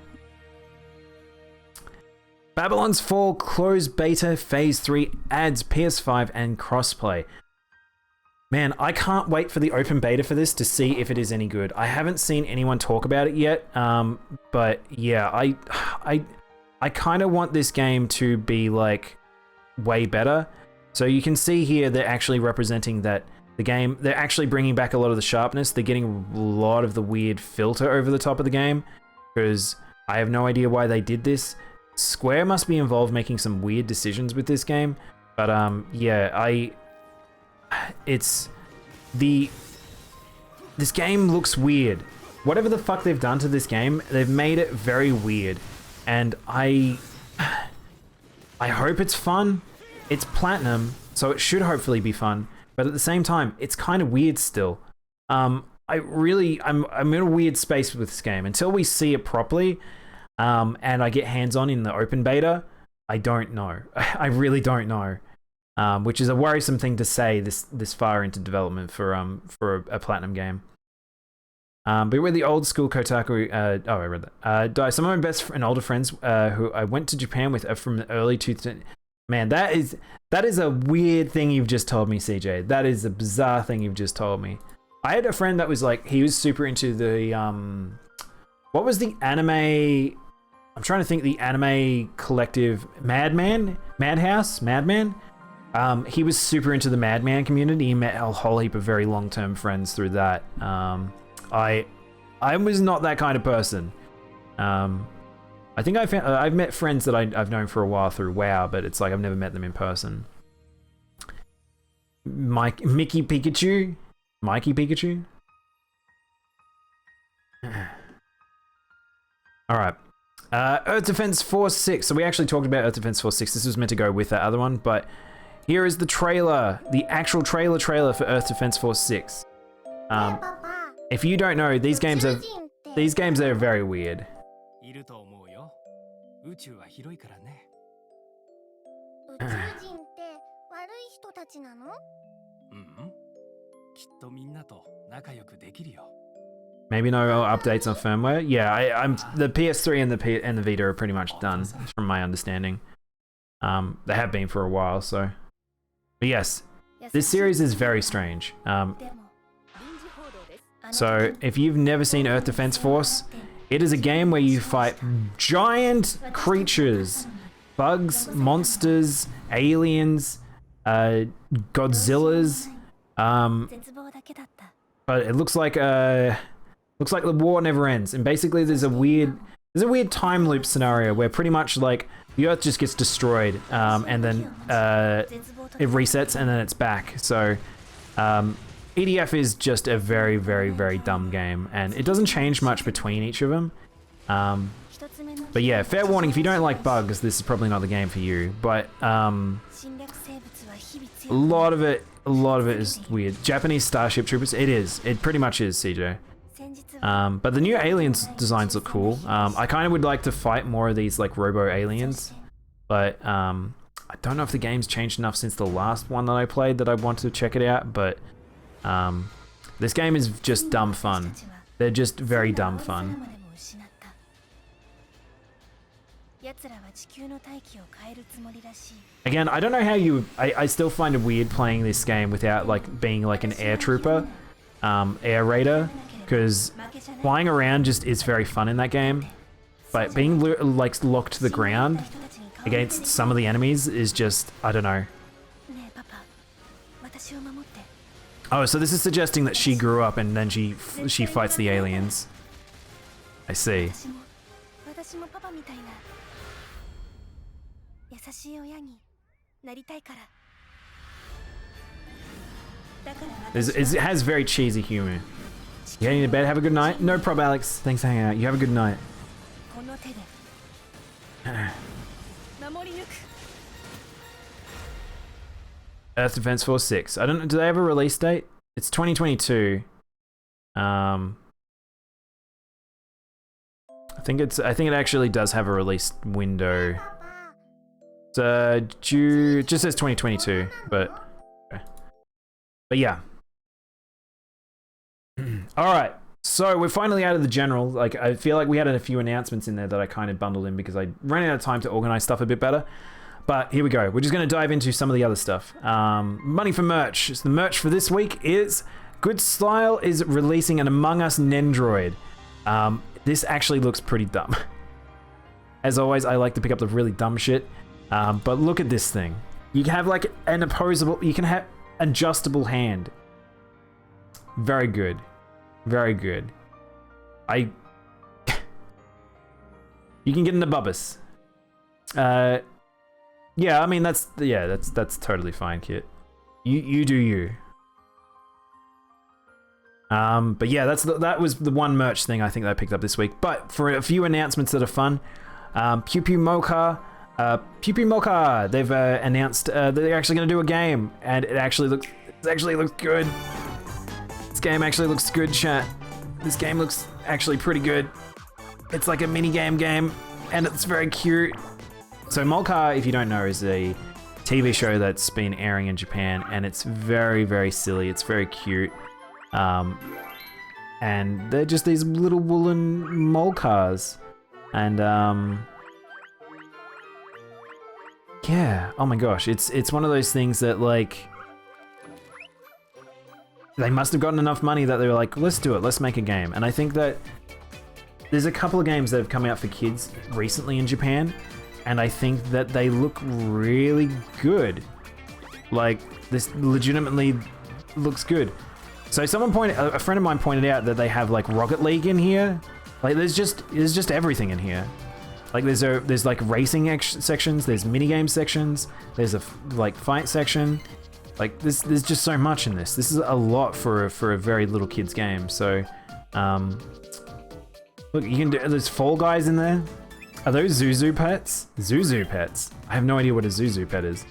Speaker 1: Babylon's Fall closed beta phase 3 adds PS5 and crossplay. Man, I can't wait for the open beta for this to see if it is any good. I haven't seen anyone talk about it yet, but yeah, I kind of want this game to be like way better. So you can see here they're actually representing that the game, they're actually bringing back a lot of the sharpness. They're getting a lot of the weird filter over the top of the game, because I have no idea why they did this. Square must be involved making some weird decisions with this game, but yeah, this game looks weird. Whatever the fuck they've done to this game, they've made it very weird, and I hope it's fun. It's platinum, so it should hopefully be fun, but at the same time, it's kind of weird still. I'm in a weird space with this game. Until we see it properly, and I get hands-on in the open beta, I don't know. I really don't know. Which is a worrisome thing to say this far into development for a platinum game. But we're the old school Kotaku. I read that. Some of my best and older friends who I went to Japan with are from the early 2000s. Man, that is a weird thing you've just told me, CJ. That is a bizarre thing you've just told me. I had a friend that was like, he was super into the what was the anime? I'm trying to think. The anime collective Madman. He was super into the Madman community. He met a whole heap of very long-term friends through that. I was not that kind of person. I think I've met friends that I've known for a while through WoW, but it's like I've never met them in person. Mikey Pikachu. All right. Earth Defense Force 6. So we actually talked about Earth Defense Force 6. This was meant to go with that other one, but here is the trailer, the actual trailer for Earth Defense Force 6. If you don't know, these games are very weird.
Speaker 7: いると思うよ。宇宙は広いからね。
Speaker 4: 宇宙人って悪い人たちなの？
Speaker 7: きっとみんなと仲良くできるよ。
Speaker 1: Maybe no updates on firmware. Yeah, I'm the PS3 and the Vita are pretty much done, from my understanding. They have been for a while, so. But yes, this series is very strange. So if you've never seen Earth Defense Force, it is a game where you fight giant creatures, bugs, monsters, aliens, Godzillas. But it looks like the war never ends, and basically there's a weird time loop scenario where pretty much like the Earth just gets destroyed, and then it resets and then it's back. So EDF is just a very, very, very dumb game, and it doesn't change much between each of them. But yeah, fair warning, if you don't like bugs, this is probably not the game for you. But a lot of it is weird. Japanese Starship Troopers, it pretty much is, CJ. But the new aliens designs look cool. I kind of would like to fight more of these like robo aliens, but I don't know if the game's changed enough since the last one that I played that I want to check it out. But this game is just dumb fun. They're just very dumb fun. Again, I don't know how I still find it weird playing this game without like being like an air trooper, air raider, because flying around just is very fun in that game. But being like locked to the ground against some of the enemies is just, I don't know. Oh, so this is suggesting that she grew up and then she fights the aliens. I see. It has very cheesy humor. You getting to bed? Have a good night. No problem, Alex. Thanks for hanging out. You have a good night. Earth Defense Force 6. I don't know. Do they have a release date? It's 2022. I think it actually does have a release window. It's it just says 2022, but yeah. All right. So we're finally out of the general. Like, I feel like we had a few announcements in there that I kind of bundled in because I ran out of time to organize stuff a bit better. But here we go. We're just going to dive into some of the other stuff. Money for merch. So the merch for this week is Good Style is releasing an Among Us Nendroid. This actually looks pretty dumb. As always, I like to pick up the really dumb shit. But look at this thing. You can have like an opposable, you can have adjustable hand. Very good. Very good. You can get into Bubbus. Yeah, I mean that's totally fine, Kit. You do you. But yeah, that was the one merch thing I think that I picked up this week. But for a few announcements that are fun, Pew Pew Mocha, they've announced that they're actually going to do a game, and it actually looks good. This game actually looks good, chat. This game looks actually pretty good. It's like a mini game, and it's very cute. So Molcar, if you don't know, is a TV show that's been airing in Japan, and it's very, very silly. It's very cute. And they're just these little woolen Molcars. And yeah, oh my gosh, it's one of those things that like they must have gotten enough money that they were like, let's do it, let's make a game. And I think that there's a couple of games that have come out for kids recently in Japan, and I think that they look really good. Like, this legitimately looks good. So a friend of mine pointed out that they have like Rocket League in here. Like there's just everything in here. Like there's like racing sections, there's minigame sections, there's a like fight section. Like there's just so much in this. This is a lot for a very little kid's game. So look, you can do, there's Fall Guys in there. Are those Zuzu pets? Zuzu pets. I have no idea what a Zuzu pet is.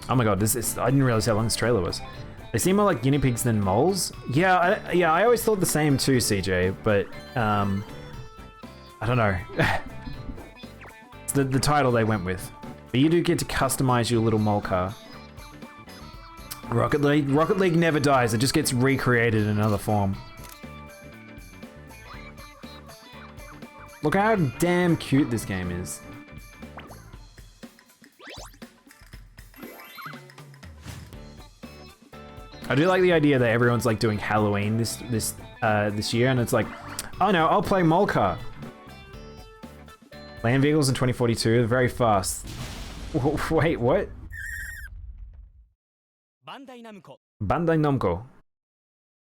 Speaker 1: Oh my god, I didn't realize how long this trailer was. They seem more like guinea pigs than moles. Yeah, I always thought the same too, CJ, but I don't know. It's the title they went with. But you do get to customize your little mole car. Rocket League never dies, it just gets recreated in another form. Look how damn cute this game is. I do like the idea that everyone's like doing Halloween this year, and it's like, oh no, I'll play Molcar. Land vehicles in 2042, they're very fast. Wait, what? Bandai Namco.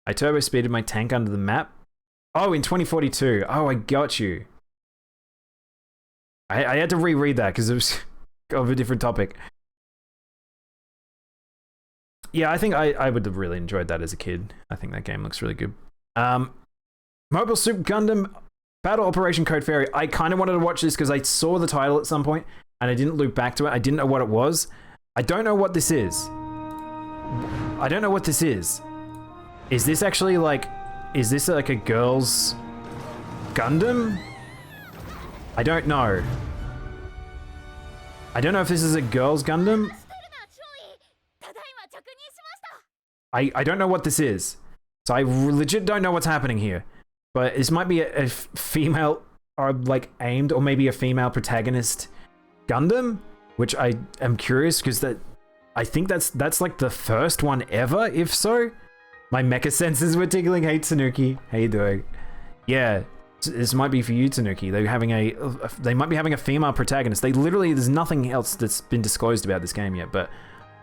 Speaker 1: I turbo speeded my tank under the map. Oh, in 2042. Oh, I got you. I had to reread that because it was of a different topic. Yeah, I think I would have really enjoyed that as a kid. I think that game looks really good. Mobile Suit Gundam Battle Operation Code Fairy. I kind of wanted to watch this because I saw the title at some point and I didn't loop back to it. I didn't know what it was. I don't know what this is. I don't know what this is. Is this actually like... Is this like a girl's Gundam? I don't know. I don't know if this is a girl's Gundam. I don't know what this is. So I legit don't know what's happening here. But this might be a female, or like aimed, or maybe a female protagonist Gundam, which I am curious because I think that's like the first one ever, if so. My mecha senses were tingling. Hey Tanuki, how you doing? Yeah, this might be for you, Tanuki. They might be having a female protagonist. There's nothing else that's been disclosed about this game yet, but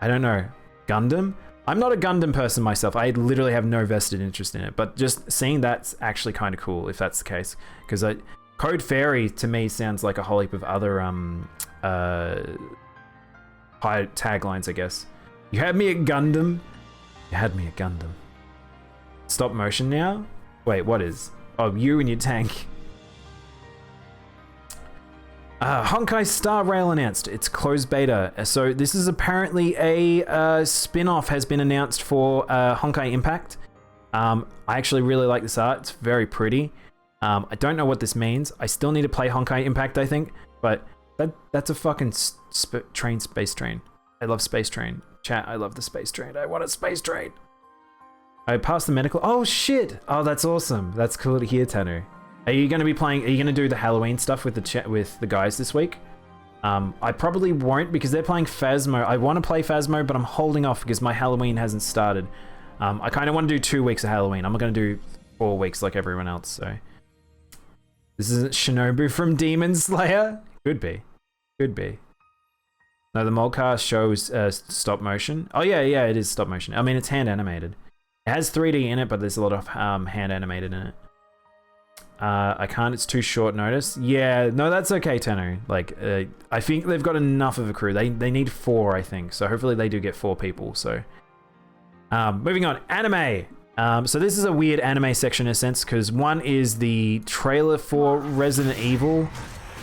Speaker 1: I don't know. Gundam? I'm not a Gundam person myself. I literally have no vested interest in it, but just seeing that's actually kind of cool if that's the case. Because Code Fairy to me sounds like a whole heap of other taglines, I guess. You had me at Gundam. You had me at Gundam. Stop motion now? Wait, what is? Oh, you and your tank. Honkai Star Rail announced its closed beta. So this is apparently a spin-off has been announced for Honkai Impact. I actually really like this art. It's very pretty. I don't know what this means. I still need to play Honkai Impact, I think. But that's a fucking space train. I love Space Train. Chat, I love the Space Train. I want a Space Train. I passed the medical. Oh shit! Oh, that's awesome. That's cool to hear, Tanu. Are you going to be playing? Are you going to do the Halloween stuff with the guys this week? I probably won't because they're playing Phasmo. I want to play Phasmo, but I'm holding off because my Halloween hasn't started. I kind of want to do 2 weeks of Halloween. I'm not going to do 4 weeks like everyone else. So this isn't Shinobu from Demon Slayer. Could be. Could be. No, the Moldcast shows stop motion. Oh yeah, it is stop motion. I mean, it's hand animated. It has 3D in it, but there's a lot of hand animated in it. I can't, it's too short notice. Yeah, no, that's okay, Tenu. Like, I think they've got enough of a crew. They need 4, I think. So hopefully they do get 4 people, so. Moving on, anime. So this is a weird anime section in a sense, because one is the trailer for Resident Evil.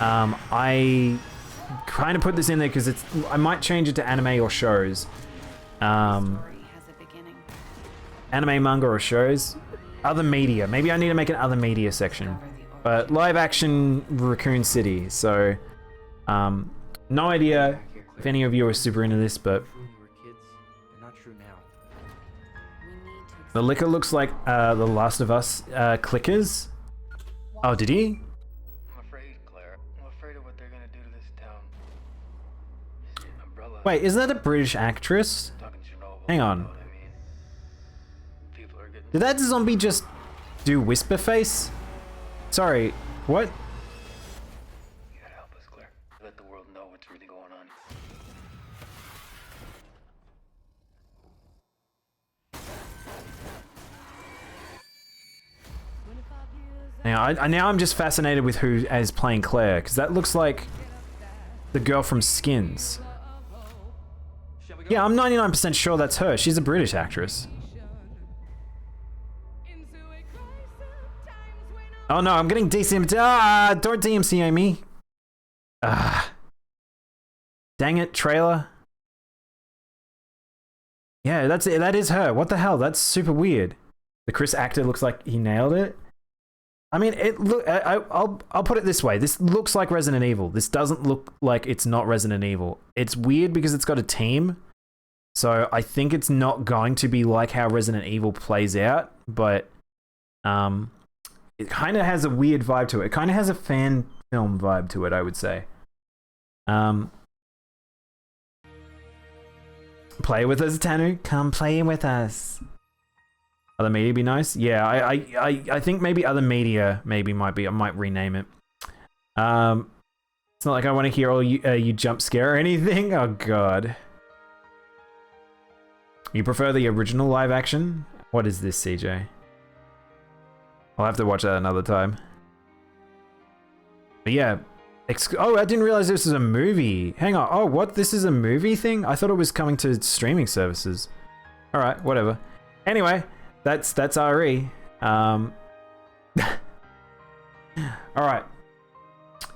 Speaker 1: I kind of put this in there because I might change it to anime or shows. Anime, manga, or shows. Other media. Maybe I need to make an other media section. But live action Raccoon City. So, no idea if any of you are super into this, but the liquor looks like the Last of Us clickers. Oh, did he?
Speaker 8: I'm afraid, Claire. I'm afraid of what they're gonna do to this town. Umbrella.
Speaker 1: Wait, isn't that a British actress? Hang on. Did that zombie just do whisper face? Sorry, what?
Speaker 8: You gotta help us, Claire. Let the world know what's really going on.
Speaker 1: Now I'm just fascinated with who is playing Claire, because that looks like the girl from Skins. Yeah, I'm 99% sure that's her. She's a British actress. Oh no, I'm getting DCM. Don't DMCA me. Dang it, trailer. Yeah, that's it. That is her. What the hell? That's super weird. The Chris actor looks like he nailed it. I mean, I'll put it this way. This looks like Resident Evil. This doesn't look like it's not Resident Evil. It's weird because it's got a team. So I think it's not going to be like how Resident Evil plays out, but it kind of has a weird vibe to it. It kind of has a fan film vibe to it, I would say. Play with us, Tanu. Come play with us. Other media be nice. Yeah, I think maybe other media might be. I might rename it. It's not like I want to hear all you jump scare or anything. Oh god. You prefer the original live action? What is this, CJ? I'll have to watch that another time. But yeah. Oh, I didn't realize this was a movie. Hang on. Oh, what? This is a movie thing? I thought it was coming to streaming services. Alright, whatever. Anyway, that's RE. Alright.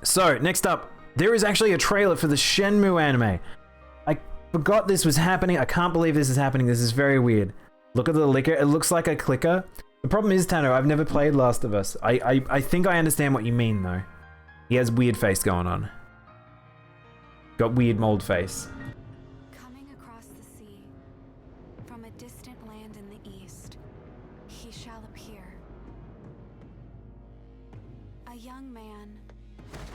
Speaker 1: So, next up. There is actually a trailer for the Shenmue anime. I forgot this was happening. I can't believe this is happening. This is very weird. Look at the liquor. It looks like a clicker. The problem is, Tano, I've never played Last of Us. I think I understand what you mean, though. He has weird face going on. Got weird mold face.
Speaker 9: Coming across the sea, from a distant land in the east, he shall appear. A young man,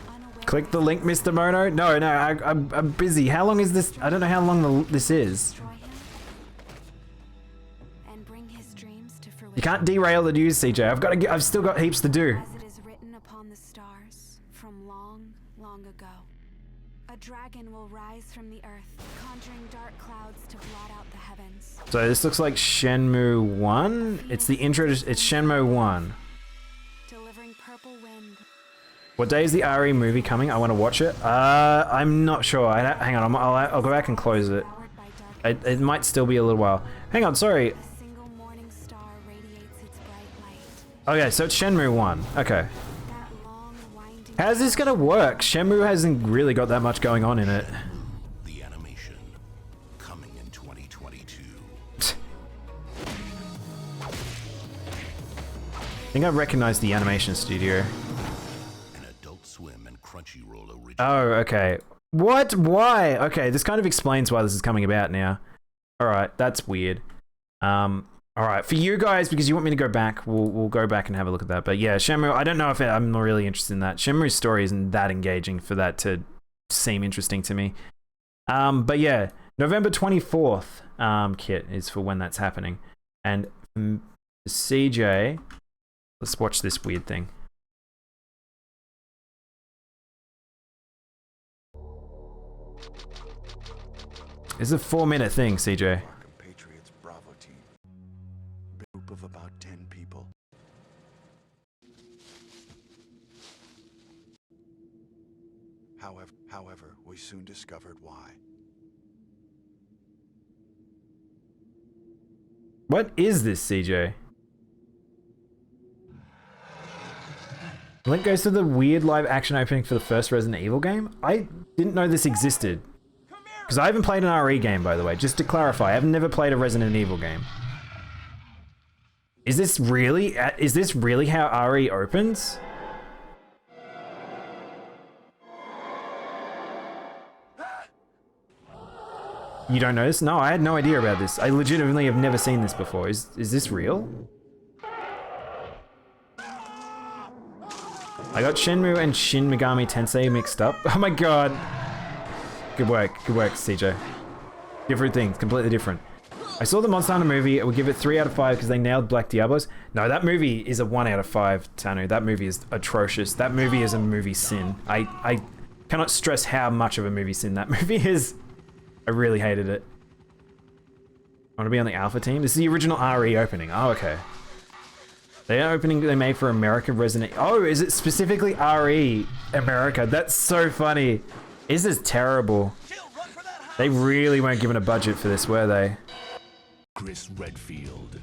Speaker 9: unaware.
Speaker 1: Click the link, Mr. Mono. No, I'm busy. How long is this? I don't know how long this is. You can't derail the news, CJ. I've still got heaps to do.
Speaker 9: As it is written upon the stars from long, long ago. A dragon will rise from the earth, conjuring dark clouds to blot out the heavens.
Speaker 1: So this looks like Shenmue 1. It's the intro. It's Shenmue 1.
Speaker 9: Delivering purple wind.
Speaker 1: What day is the RE movie coming? I want to watch it. I'm not sure. Hang on. I'll go back and close it. It might still be a little while. Hang on. Sorry. Okay, so it's Shenmue 1. Okay. How's this gonna work? Shenmue hasn't really got that much going on in it.
Speaker 3: The animation coming in 2022.
Speaker 1: I think I recognize the animation studio.
Speaker 3: An Adult Swim and Crunchyroll original.
Speaker 1: Oh, okay. What? Why? Okay, this kind of explains why this is coming about now. Alright, that's weird. All right, for you guys, because you want me to go back, we'll go back and have a look at that. But yeah, Shenmue, I don't know if I'm really interested in that. Shenmue's story isn't that engaging for that to seem interesting to me. But yeah, November 24th, Kit, is for when that's happening. And CJ, let's watch this weird thing. It's a 4-minute thing, CJ.
Speaker 3: Patriots Bravo team. Group of about 10 people. However, we soon discovered why.
Speaker 1: What is this, CJ? Link goes to the weird live action opening for the first Resident Evil game? I didn't know this existed. Because I haven't played an RE game, by the way. Just to clarify, I've never played a Resident Evil game. Is this really how RE opens? You don't know this? No, I had no idea about this. I legitimately have never seen this before. Is this real? I got Shenmue and Shin Megami Tensei mixed up. Oh my god. Good work, CJ. Different things, completely different. I saw the Monster Hunter movie. I would give it 3 out of 5 because they nailed Black Diablos. No, that movie is a 1 out of 5, Tanu. That movie is atrocious. That movie is a movie sin. I cannot stress how much of a movie sin that movie is. I really hated it. I want to be on the Alpha team. This is the original RE opening. Oh, okay. The opening they made for America Resident. Oh, is it specifically RE America? That's so funny. This is terrible. They really weren't given a budget for this, were they?
Speaker 3: Chris Redfield.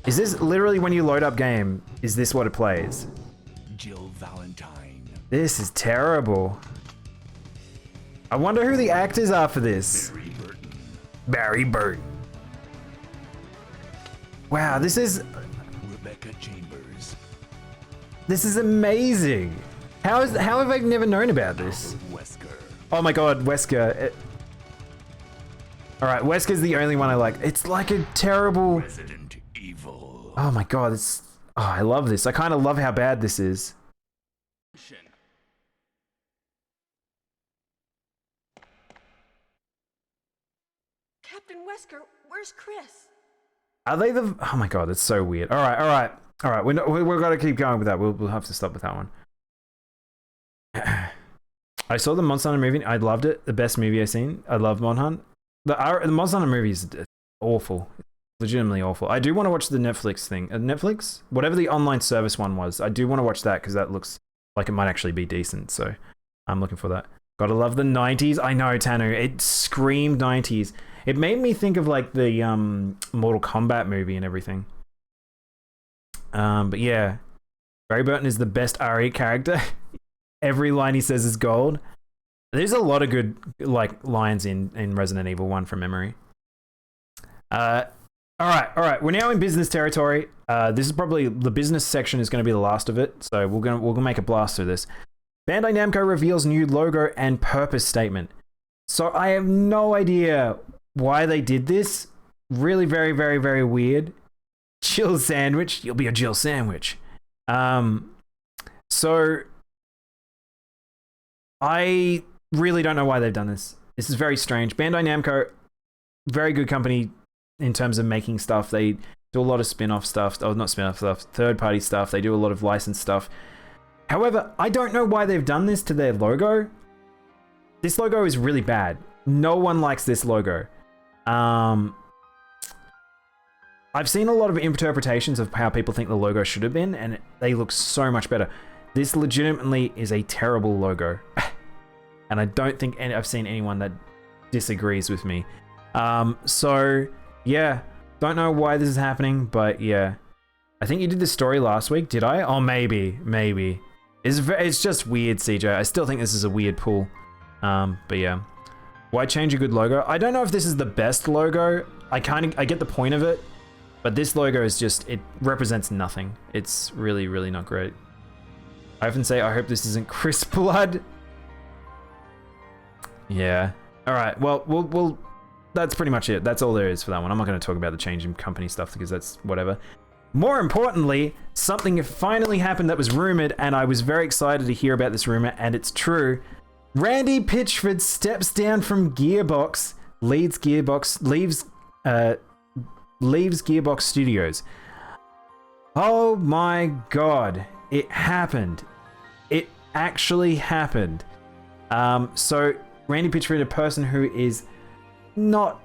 Speaker 1: Is this literally when you load up game? Is this what it plays?
Speaker 3: Jill Valentine.
Speaker 1: This is terrible. I wonder who the actors are for this. Barry Burton. Wow, this is...
Speaker 3: Rebecca Chambers.
Speaker 1: This is amazing. How have I never known about this?
Speaker 3: Wesker.
Speaker 1: Oh my god, Wesker. Alright, Wesker's the only one I like. It's like a terrible...
Speaker 3: Resident Evil.
Speaker 1: Oh my god, it's... Oh, I love this. I kind of love how bad this is.
Speaker 10: Captain Wesker, where's Chris?
Speaker 1: Are they the... Oh my god, it's so weird. Alright. We've got to keep going with that. We'll have to stop with that one. I saw the Monster Hunter movie. I loved it. The best movie I've seen. I love Mon Hunt. The Monster Hunter movie is awful. Legitimately awful. I do want to watch the Netflix thing. Netflix? Whatever the online service one was. I do want to watch that because that looks like it might actually be decent. So I'm looking for that. Gotta love the 90s. I know, Tanu. It screamed 90s. It made me think of like the Mortal Kombat movie and everything. But yeah. Barry Burton is the best RE character. Every line he says is gold. There's a lot of good like lines in Resident Evil 1 from memory. All right. We're now in business territory. This is probably the business section is going to be the last of it. So we're gonna make a blast through this. Bandai Namco reveals new logo and purpose statement. So I have no idea why they did this. Really very, very, very weird. Jill sandwich. You'll be a Jill sandwich. So I really don't know why they've done this. This is very strange. Bandai Namco, very good company in terms of making stuff. They do a lot of spin-off stuff. Oh, not spin-off stuff. Third-party stuff. They do a lot of licensed stuff. However, I don't know why they've done this to their logo. This logo is really bad. No one likes this logo. I've seen a lot of interpretations of how people think the logo should have been, and they look so much better. This legitimately is a terrible logo. And I don't think I've seen anyone that disagrees with me. So, yeah. Don't know why this is happening, but yeah. I think you did this story last week, did I? Oh, maybe. It's just weird, CJ. I still think this is a weird pull. But yeah. Why change a good logo? I don't know if this is the best logo. I get the point of it. But this logo is just, it represents nothing. It's really, really not great. I often say, I hope this isn't Chris Blood. Yeah. All right. Well, that's pretty much it. That's all there is for that one. I'm not going to talk about the change in company stuff because that's whatever. More importantly, something finally happened that was rumored, and I was very excited to hear about this rumor, and it's true. Randy Pitchford steps down from Gearbox, leaves Gearbox Studios. Oh my god, it happened. It actually happened. So Randy Pitchford, a person who is not,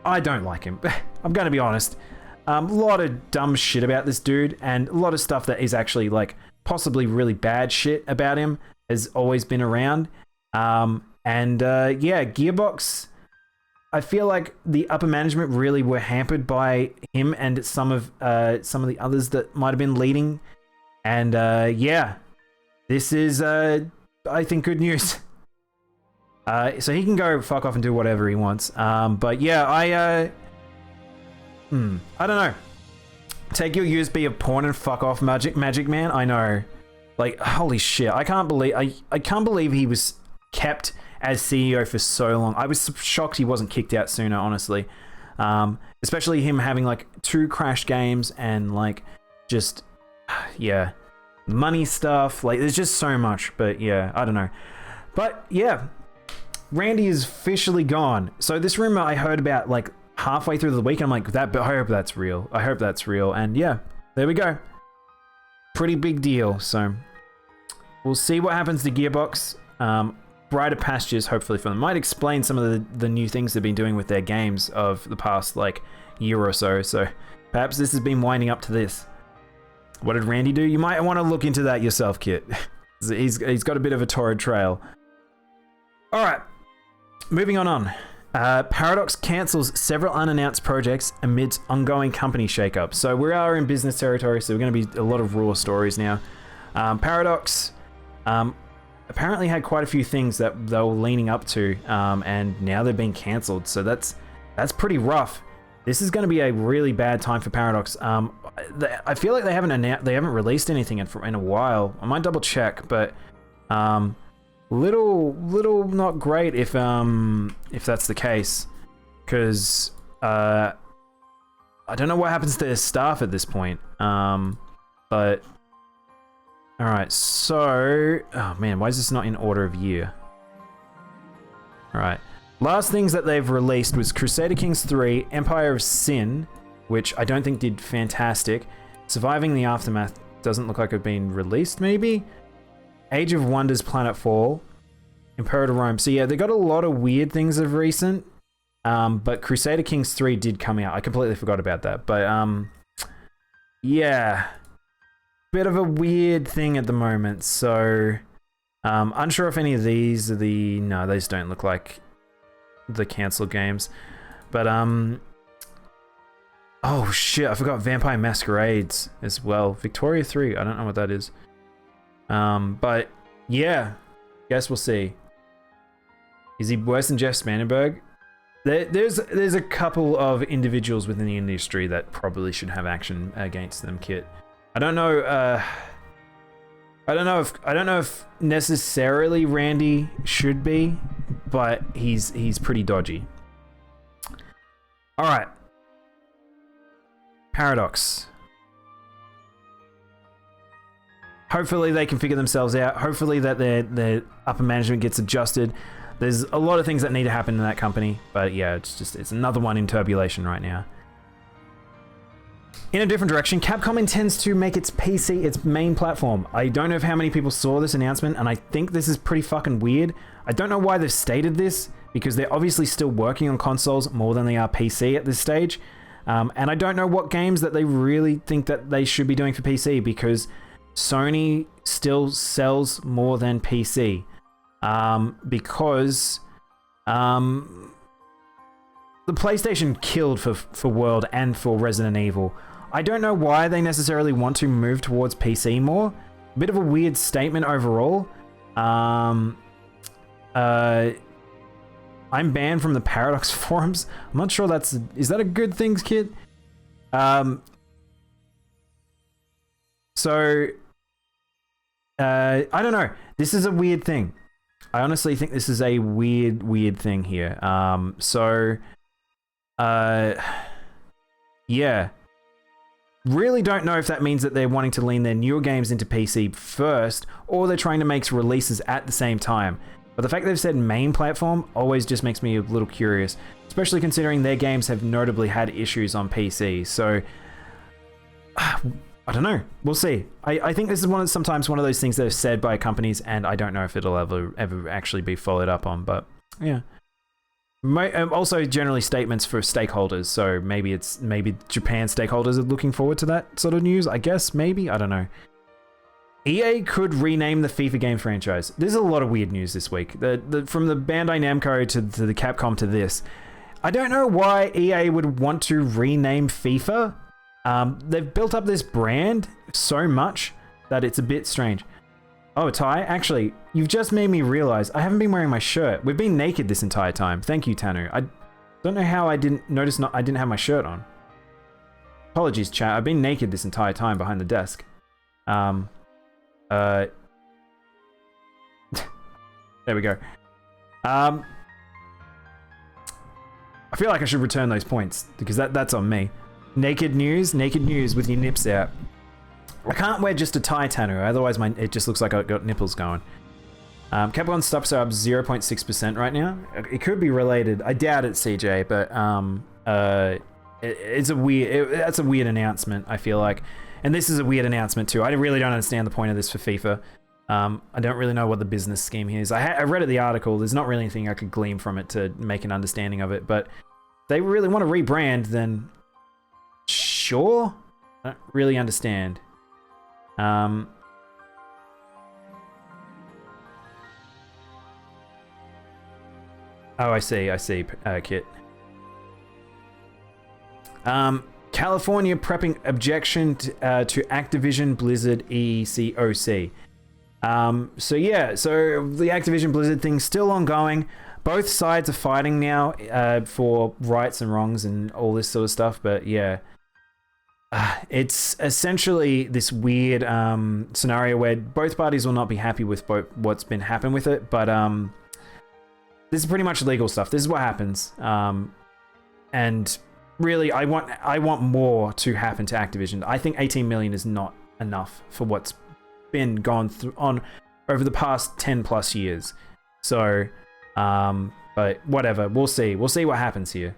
Speaker 1: I don't like him. I'm going to be honest. A lot of dumb shit about this dude, and a lot of stuff that is actually like possibly really bad shit about him has always been around. Yeah, Gearbox, I feel like the upper management really were hampered by him and some of the others that might have been leading. And yeah, this is I think good news. So he can go fuck off and do whatever he wants. But yeah, I don't know. Take your USB of porn and fuck off, Magic Man. I know. Like, holy shit. I can't believe he was kept as CEO for so long. I was shocked he wasn't kicked out sooner, honestly. Especially him having like 2 crashed games and like just yeah, money stuff. Like there's just so much, but yeah, I don't know. But yeah, Randy is officially gone. So this rumor I heard about like halfway through the week, and I'm like, I hope that's real. I hope that's real. And yeah, there we go. Pretty big deal. So we'll see what happens to Gearbox. Brighter pastures, hopefully, for them. Might explain some of the new things they've been doing with their games of the past like year or so. So perhaps this has been winding up to this. What did Randy do? You might want to look into that yourself, Kit. He's got a bit of a torrid trail. All right, moving on. Paradox cancels several unannounced projects amidst ongoing company shakeup. So we are in business territory, so we're going to be a lot of raw stories now. Paradox apparently had quite a few things that they were leaning up to, and now they're being cancelled. So that's pretty rough. This is going to be a really bad time for Paradox. I feel like they haven't released anything in a while. I might double check, but little not great if that's the case, because I don't know what happens to their staff at this point. But all right, so oh man, why is this not in order of year? All right, last things that they've released was Crusader Kings 3, Empire of Sin, which I don't think did fantastic. Surviving the Aftermath doesn't look like it's been released, maybe. Age of Wonders Planetfall, Imperator Rome. So yeah, they got a lot of weird things of recent. But Crusader Kings 3 did come out. I completely forgot about that. But yeah, bit of a weird thing at the moment. So unsure if any of these are no, these don't look like the cancelled games. But oh shit, I forgot Vampire Masquerades as well. Victoria 3, I don't know what that is. But yeah, guess we'll see. Is he worse than Jeff Spanenberg? There's a couple of individuals within the industry that probably should have action against them, Kit. I don't know if necessarily Randy should be, but he's pretty dodgy. All right. Paradox. Hopefully they can figure themselves out. Hopefully that their upper management gets adjusted. There's a lot of things that need to happen in that company, but yeah, it's another one in turbulation right now. In a different direction, Capcom intends to make its PC its main platform. I don't know how many people saw this announcement, and I think this is pretty fucking weird. I don't know why they've stated this, because they're obviously still working on consoles more than they are PC at this stage. And I don't know what games that they really think that they should be doing for PC, because Sony still sells more than PC. Because the PlayStation killed for World and for Resident Evil. I don't know why they necessarily want to move towards PC more. A bit of a weird statement overall. I'm banned from the Paradox forums. I'm not sure is that a good thing, Kid? So I don't know. This is a weird thing. I honestly think this is a weird thing here. Yeah. Really don't know if that means that they're wanting to lean their newer games into PC first, or they're trying to make releases at the same time. But the fact they've said main platform always just makes me a little curious, especially considering their games have notably had issues on PC. So, I don't know. We'll see. I think this is sometimes one of those things that are said by companies, and I don't know if it'll ever actually be followed up on. But yeah. Also, generally statements for stakeholders. So maybe Japan stakeholders are looking forward to that sort of news. I guess maybe, I don't know. EA could rename the FIFA game franchise. There's a lot of weird news this week. From the Bandai Namco to the Capcom to this. I don't know why EA would want to rename FIFA. They've built up this brand so much that it's a bit strange. Oh, Ty, actually, you've just made me realize I haven't been wearing my shirt. We've been naked this entire time. Thank you, Tanu. I don't know how I didn't notice I didn't have my shirt on. Apologies, chat. I've been naked this entire time behind the desk. There we go. I feel like I should return those points because that's on me. Naked news with your nips out. I can't wear just a tie, Tanu, otherwise it just looks like I've got nipples going. Capcom stuffs are up 0.6% right now. It could be related. I doubt it, CJ, but that's a weird announcement, I feel like. And this is a weird announcement too. I really don't understand the point of this for FIFA. I don't really know what the business scheme here is. I read the article. There's not really anything I could glean from it to make an understanding of it. But if they really want to rebrand, then sure. I don't really understand. Oh, I see, Kit. California prepping objection to Activision Blizzard ECOC. So the Activision Blizzard thing's still ongoing. Both sides are fighting now for rights and wrongs and all this sort of stuff. But yeah, it's essentially this weird scenario where both parties will not be happy with what's been happening with it. But this is pretty much legal stuff. This is what happens. And really, I want more to happen to Activision. I think 18 million is not enough for what's been gone through on over the past 10 plus years. So, but whatever, we'll see. We'll see what happens here.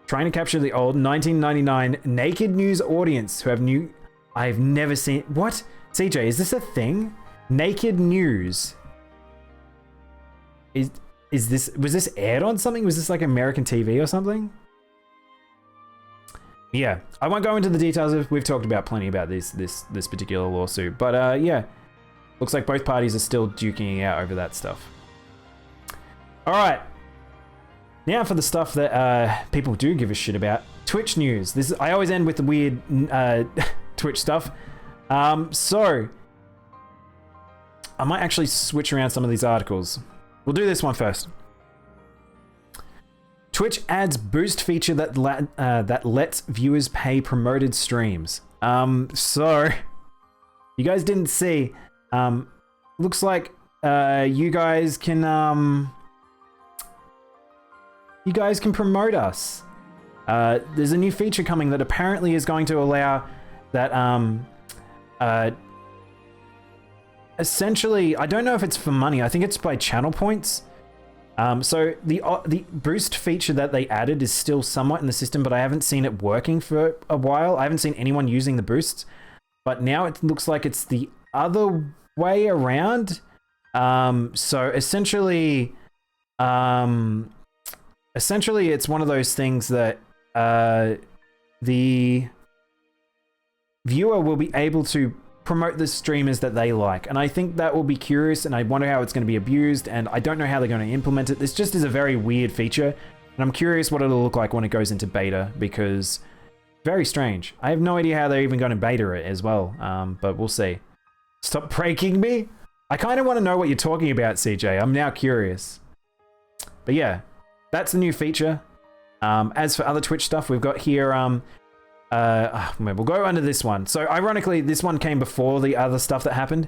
Speaker 1: Trying to capture the old 1999 naked news audience who have new. I've never seen. What? CJ, is this a thing? Naked news. Was this aired on something? Was this like American TV or something? Yeah, I won't go into the details. We've talked about plenty about this particular lawsuit, but yeah, looks like both parties are still duking it out over that stuff. All right, now for the stuff that people do give a shit about. Twitch news. I always end with the weird Twitch stuff. So I might actually switch around some of these articles. We'll do this one first. Twitch adds boost feature that lets viewers pay promoted streams. So you guys didn't see. Looks like you guys can promote us. There's a new feature coming that apparently is going to allow that essentially, I don't know if it's for money. I think it's by channel points. So the boost feature that they added is still somewhat in the system, but I haven't seen it working for a while. I haven't seen anyone using the boosts, but now it looks like it's the other way around. So essentially it's one of those things that the viewer will be able to promote the streamers that they like, and I think that will be curious, and I wonder how it's going to be abused, and I don't know how they're going to implement it. This just is a very weird feature, and I'm curious what it'll look like when it goes into beta, because very strange. I have no idea how they're even going to beta it as well, but we'll see. Stop breaking me. I kind of want to know what you're talking about, CJ. I'm now curious. But yeah, that's the new feature. As for other Twitch stuff, we've got here we'll go under this one. So ironically, this one came before the other stuff that happened.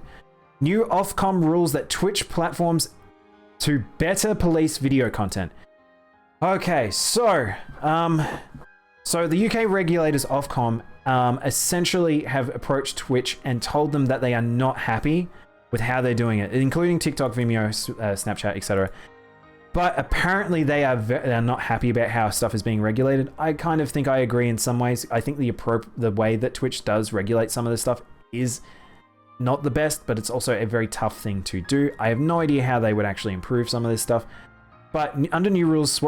Speaker 1: New Ofcom rules that Twitch platforms to better police video content. Okay, so the UK regulators Ofcom essentially have approached Twitch and told them that they are not happy with how they're doing it, including TikTok, Vimeo, Snapchat, etc. But apparently they are not happy about how stuff is being regulated. I kind of think I agree in some ways. I think the way that Twitch does regulate some of this stuff is not the best, but it's also a very tough thing to do. I have no idea how they would actually improve some of this stuff. But under new rules,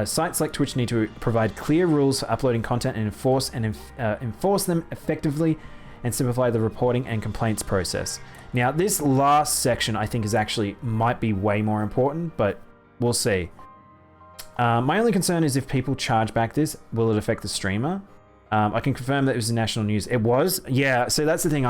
Speaker 1: sites like Twitch need to provide clear rules for uploading content and enforce them effectively and simplify the reporting and complaints process. Now, this last section I think might be way more important, but we'll see. My only concern is if people charge back this, will it affect the streamer? I can confirm that it was in national news. It was? Yeah, so that's the thing.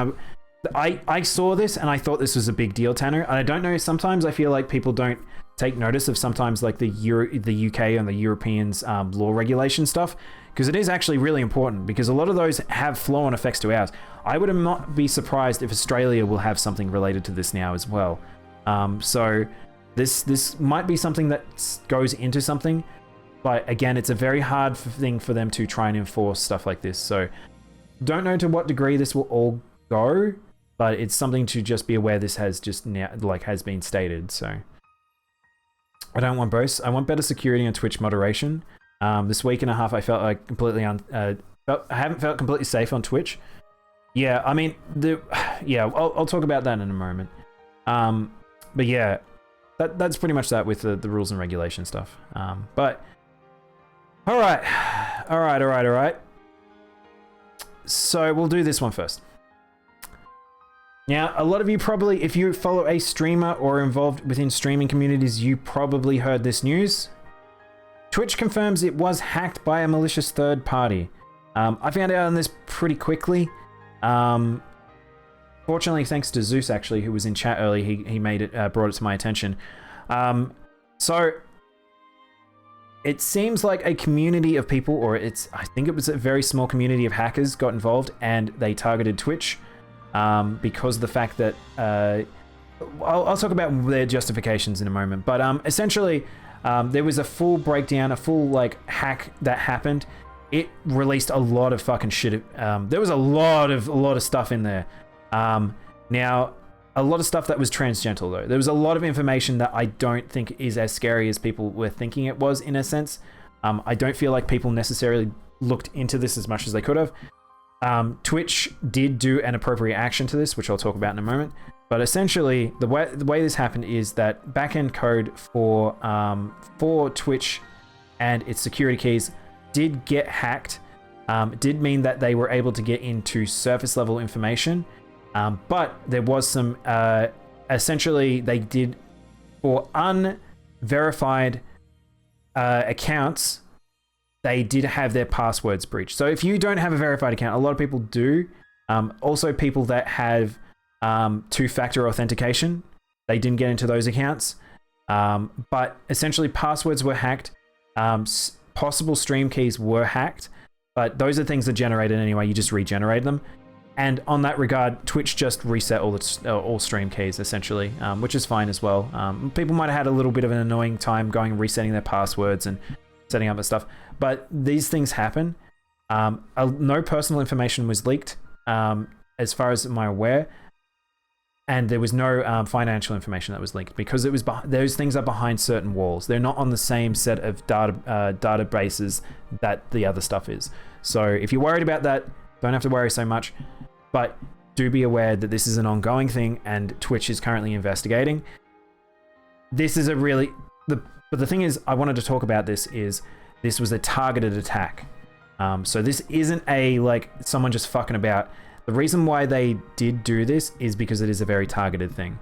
Speaker 1: I saw this and I thought this was a big deal, Tanner. And I don't know, sometimes I feel like people don't take notice of sometimes like the UK and the Europeans law regulation stuff, because it is actually really important, because a lot of those have flow-on effects to ours. I would not be surprised if Australia will have something related to this now as well. So this might be something that goes into something, but again, it's a very hard thing for them to try and enforce stuff like this. So don't know to what degree this will all go, but it's something to just be aware this has just now has been stated. So I don't want both. I want better security and Twitch moderation. This week and a half, I felt like I haven't felt completely safe on Twitch. Yeah, I mean, I'll talk about that in a moment. But yeah, that's pretty much that with the rules and regulation stuff. But all right. So we'll do this one first. Now, a lot of you probably, if you follow a streamer or are involved within streaming communities, you probably heard this news. Twitch confirms it was hacked by a malicious third party. I found out on this pretty quickly. Fortunately, thanks to Zeus, actually, who was in chat early, he made it, brought it to my attention. So it seems like a community of people, or I think it was a very small community of hackers got involved, and they targeted Twitch. Because of the fact that I'll talk about their justifications in a moment, but essentially there was a full breakdown, a full hack that happened. It released a lot of fucking shit. There was a lot of stuff in there. Now, a lot of stuff that was transgentle though. There was a lot of information that I don't think is as scary as people were thinking it was, in a sense. I don't feel like people necessarily looked into this as much as they could have. Twitch did do an appropriate action to this, which I'll talk about in a moment. But essentially, the way this happened is that backend code for Twitch and its security keys did get hacked. It did mean that they were able to get into surface level information, but there was some essentially they did for unverified accounts. They did have their passwords breached. So if you don't have a verified account, a lot of people do. Also people that have two-factor authentication, they didn't get into those accounts. But essentially passwords were hacked. Possible stream keys were hacked, but those are things that generated anyway. You just regenerate them. And on that regard, Twitch just reset all stream keys essentially, which is fine as well. People might have had a little bit of an annoying time going and resetting their passwords and setting up and stuff, but these things happen. No personal information was leaked, as far as I'm aware, and there was no financial information that was leaked because it was those things are behind certain walls. They're not on the same set of databases that the other stuff is. So if you're worried about that, don't have to worry so much, but do be aware that this is an ongoing thing and Twitch is currently investigating. This is but the thing is, I wanted to talk about this was a targeted attack. So this isn't someone just fucking about. The reason why they did do this is because it is a very targeted thing.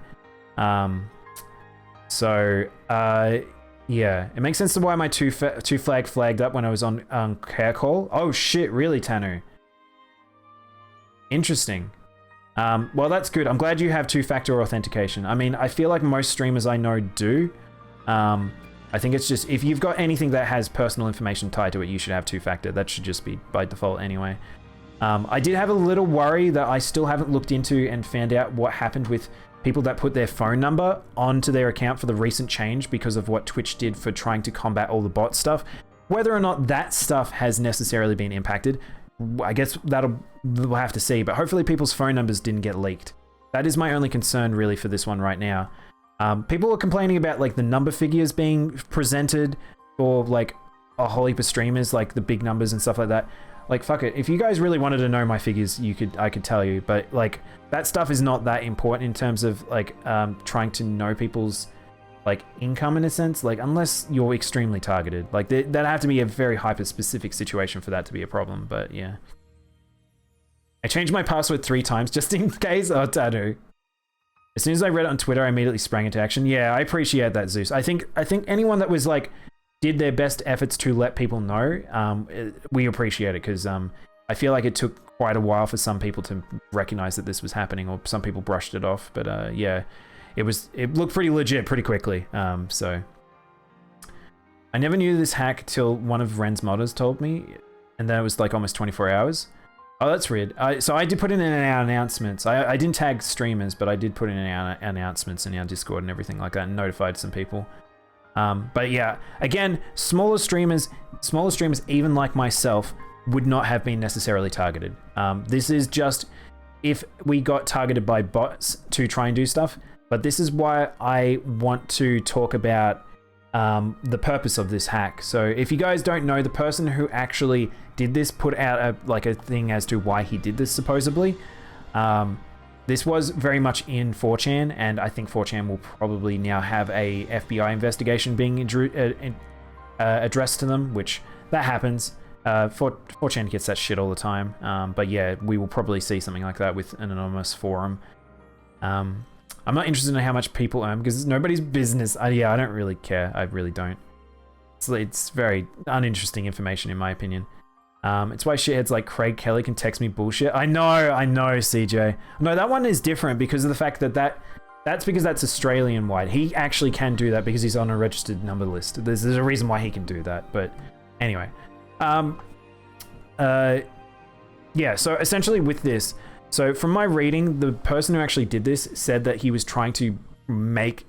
Speaker 1: Yeah, it makes sense to why my two flag flagged up when I was on care call. Oh shit, really, Tanu? Interesting. Well, that's good. I'm glad you have two-factor authentication. I mean, I feel like most streamers I know do. I think it's just, if you've got anything that has personal information tied to it, you should have two-factor. That should just be by default anyway. I did have a little worry that I still haven't looked into and found out what happened with people that put their phone number onto their account for the recent change because of what Twitch did for trying to combat all the bot stuff. Whether or not that stuff has necessarily been impacted, I guess we'll have to see, but hopefully people's phone numbers didn't get leaked. That is my only concern really for this one right now. People are complaining about like the number figures being presented for like a whole heap of streamers, like the big numbers and stuff like that. Like, fuck it. If you guys really wanted to know my figures, I could tell you, but like that stuff is not that important in terms of like trying to know people's like income in a sense, like unless you're extremely targeted. Like that'd have to be a very hyper specific situation for that to be a problem, but yeah. I changed my password 3 times just in case. Oh, Tadu. As soon as I read it on Twitter, I immediately sprang into action. Yeah, I appreciate that, Zeus. I think anyone that was like did their best efforts to let people know, we appreciate it, because I feel like it took quite a while for some people to recognize that this was happening, or some people brushed it off. But yeah, it looked pretty legit pretty quickly. So I never knew this hack till one of Ren's modders told me, and then it was like almost 24 hours. Oh, that's weird. So I did put in our announcements. I didn't tag streamers, but I did put in our announcements in our Discord and everything like that, and notified some people. But yeah, again, smaller streamers, even like myself, would not have been necessarily targeted. This is just if we got targeted by bots to try and do stuff. But this is why I want to talk about the purpose of this hack. So if you guys don't know, the person who actually did this put out a thing as to why he did this, supposedly. This was very much in 4chan, and I think 4chan will probably now have a FBI investigation being addressed to them, which that happens. 4chan gets that shit all the time. But yeah, we will probably see something like that with an anonymous forum. I'm not interested in how much people earn, because it's nobody's business. Yeah, I don't really care. I really don't. It's very uninteresting information, in my opinion. It's why shitheads like Craig Kelly can text me bullshit. I know, CJ. No, that one is different because of the fact that's because that's Australian wide. He actually can do that because he's on a registered number list. There's a reason why he can do that. But anyway, yeah. So essentially with this, so from my reading, the person who actually did this said that he was trying to make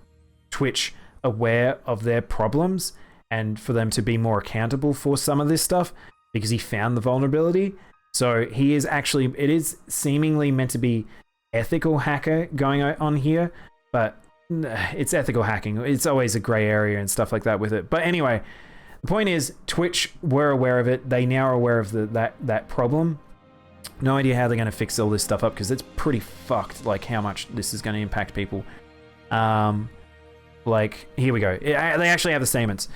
Speaker 1: Twitch aware of their problems and for them to be more accountable for some of this stuff, because he found the vulnerability. So it is seemingly meant to be ethical hacker going on here, but it's ethical hacking. It's always a gray area and stuff like that with it. But anyway, the point is Twitch were aware of it. They now are aware of that problem. No idea how they're going to fix all this stuff up, because it's pretty fucked, like how much this is going to impact people. Like, here we go. They actually have the statements.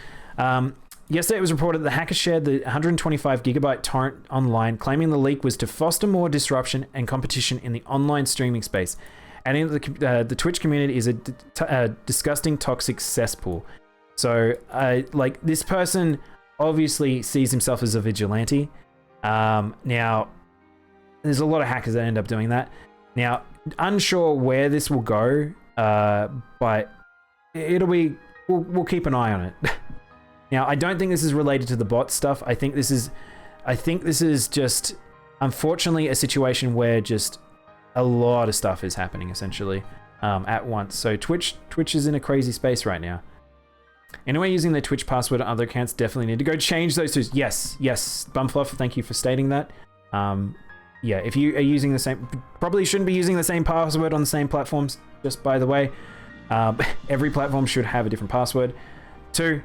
Speaker 1: Yesterday, it was reported that the hacker shared the 125 gigabyte torrent online, claiming the leak was to foster more disruption and competition in the online streaming space, adding that the Twitch community is a disgusting, toxic cesspool. So, like, this person obviously sees himself as a vigilante. Now, there's a lot of hackers that end up doing that. Now, unsure where this will go, but we'll keep an eye on it. Now, I don't think this is related to the bot stuff. I think this is just, unfortunately, a situation where just a lot of stuff is happening, essentially, at once. So Twitch is in a crazy space right now. Anyone using their Twitch password on other accounts definitely need to go change those two. Yes, Bumfluff, thank you for stating that. Yeah, if you are using the same, probably shouldn't be using the same password on the same platforms, just by the way. Every platform should have a different password. 2,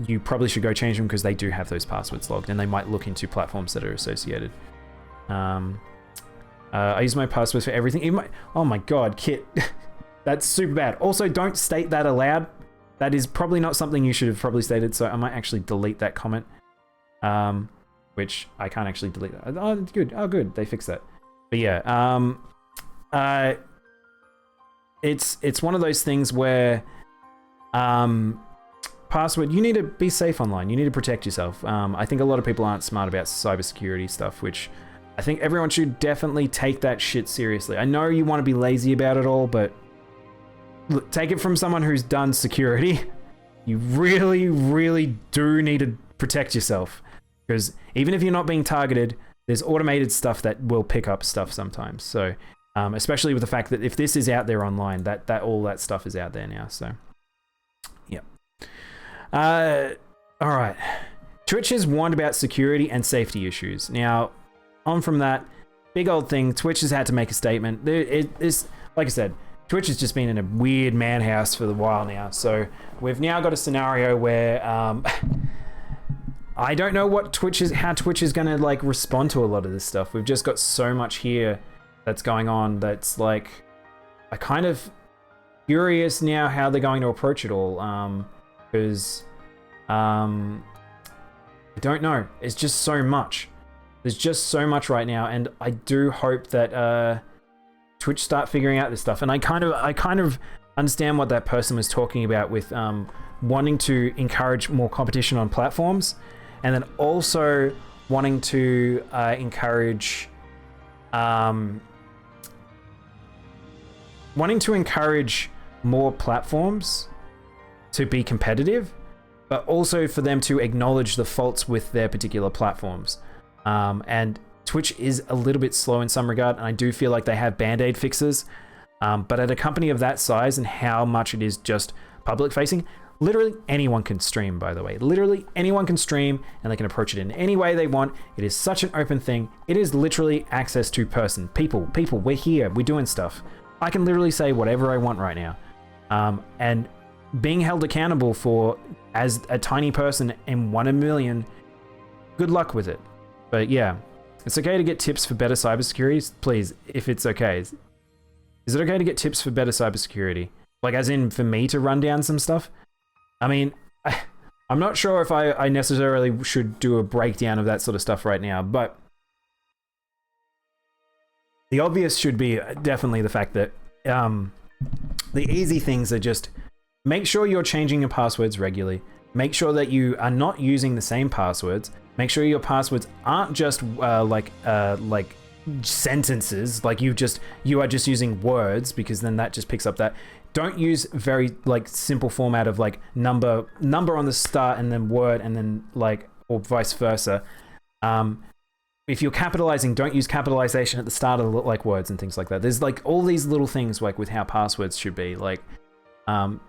Speaker 1: you probably should go change them, because they do have those passwords logged, and they might look into platforms that are associated. I use my passwords for everything. Oh my god, Kit. That's super bad. Also, don't state that aloud. That is probably not something you should have probably stated, so I might actually delete that comment. Which I can't actually delete that. Oh, good. Oh, good. They fixed that. But yeah, it's one of those things where, password, you need to be safe online. You need to protect yourself. I think a lot of people aren't smart about cybersecurity stuff, which I think everyone should definitely take that shit seriously. I know you want to be lazy about it all, but look, take it from someone who's done security. You really, really do need to protect yourself, because even if you're not being targeted, there's automated stuff that will pick up stuff sometimes. So Especially with the fact that if this is out there online, that all that stuff is out there now. So, yeah. All right. Twitch has warned about security and safety issues. Now, on from that, big old thing. Twitch has had to make a statement. It's like I said, Twitch has just been in a weird madhouse for a while now. So we've now got a scenario where I don't know how Twitch is going to like respond to a lot of this stuff. We've just got so much here that's going on that's like, I kind of curious now how they're going to approach it all. Because I don't know. It's just so much. There's just so much right now, and I do hope that Twitch start figuring out this stuff. And I kind of understand what that person was talking about with wanting to encourage more competition on platforms, and then also wanting to encourage more platforms to be competitive, but also for them to acknowledge the faults with their particular platforms. And Twitch is a little bit slow in some regard, and I do feel like they have band-aid fixes. But at a company of that size and how much it is just public-facing, literally anyone can stream, by the way. Literally anyone can stream, and they can approach it in any way they want. It is such an open thing. It is literally access to person. People, we're here. We're doing stuff. I can literally say whatever I want right now. And being held accountable for as a tiny person in 1 in a million, good luck with it. But yeah, it's okay to get tips for better cybersecurity. Please, if it's okay. Is it okay to get tips for better cybersecurity? Like, as in for me to run down some stuff? I mean, I'm not sure if I necessarily should do a breakdown of that sort of stuff right now, but the obvious should be definitely the fact that the easy things are just make sure you're changing your passwords regularly. Make sure that you are not using the same passwords. Make sure your passwords aren't just like sentences, like you are just using words, because then that just picks up that. Don't use very like simple format of like number on the start and then word and then like, or vice versa. If you're capitalizing, don't use capitalization at the start of like words and things like that. There's like all these little things like with how passwords should be, like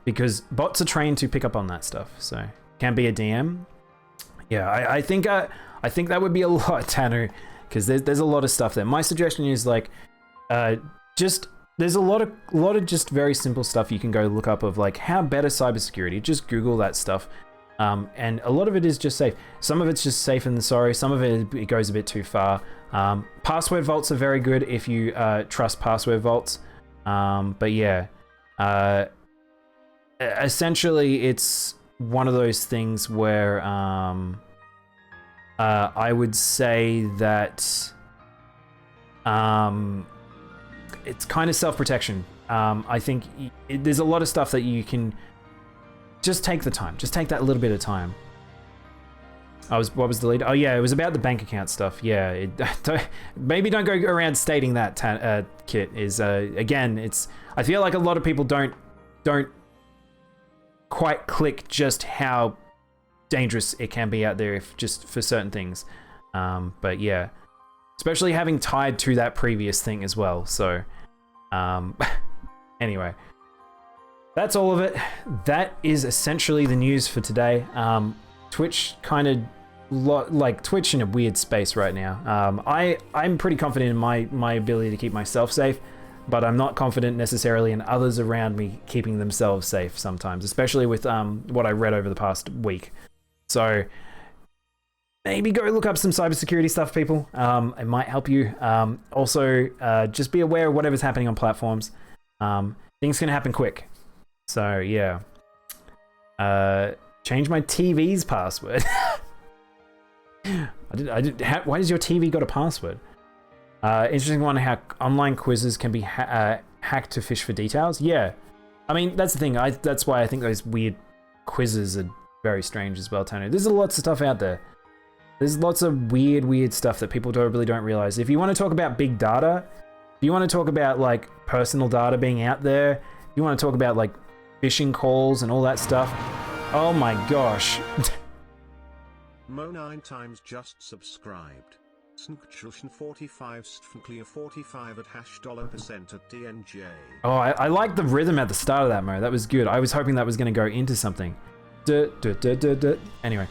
Speaker 1: because bots are trained to pick up on that stuff. So can be a DM. Yeah, I think that would be a lot, Tanner, because there's a lot of stuff there. My suggestion is like just there's a lot of just very simple stuff you can go look up of like how better cybersecurity. Just Google that stuff. And a lot of it is just safe. Some of it's just safe and sorry. Some of it goes a bit too far. Password vaults are very good if you trust password vaults. But yeah, essentially it's one of those things where I would say that it's kind of self-protection. I think there's a lot of stuff that you can just take the time. Just take that little bit of time. What was the lead? Oh yeah, it was about the bank account stuff. Yeah, maybe don't go around stating that. Kit is again. I feel like a lot of people don't quite click just how dangerous it can be out there if just for certain things. But yeah, especially having tied to that previous thing as well. So anyway. That's all of it. That is essentially the news for today. Twitch kind of like Twitch in a weird space right now. I'm pretty confident in my ability to keep myself safe, but I'm not confident necessarily in others around me keeping themselves safe sometimes, especially with what I read over the past week. So maybe go look up some cybersecurity stuff, people. It might help you. Also, just be aware of whatever's happening on platforms. Things can happen quick. So yeah, change my TV's password. Why does your TV got a password? Interesting one, how online quizzes can be hacked to fish for details. Yeah, I mean, that's the thing. That's why I think those weird quizzes are very strange as well, Tony. There's lots of stuff out there. There's lots of weird stuff that people really don't realize. If you want to talk about big data, if you want to talk about like personal data being out there, if you want to talk about like phishing calls and all that stuff. Oh my gosh.
Speaker 6: Mo 9 times just subscribed. Snkchulshin 45 Stfnclear 45 at $% at DNJ.
Speaker 1: Oh, I like the rhythm at the start of that, Mo. That was good. I was hoping that was going to go into something. Anyway,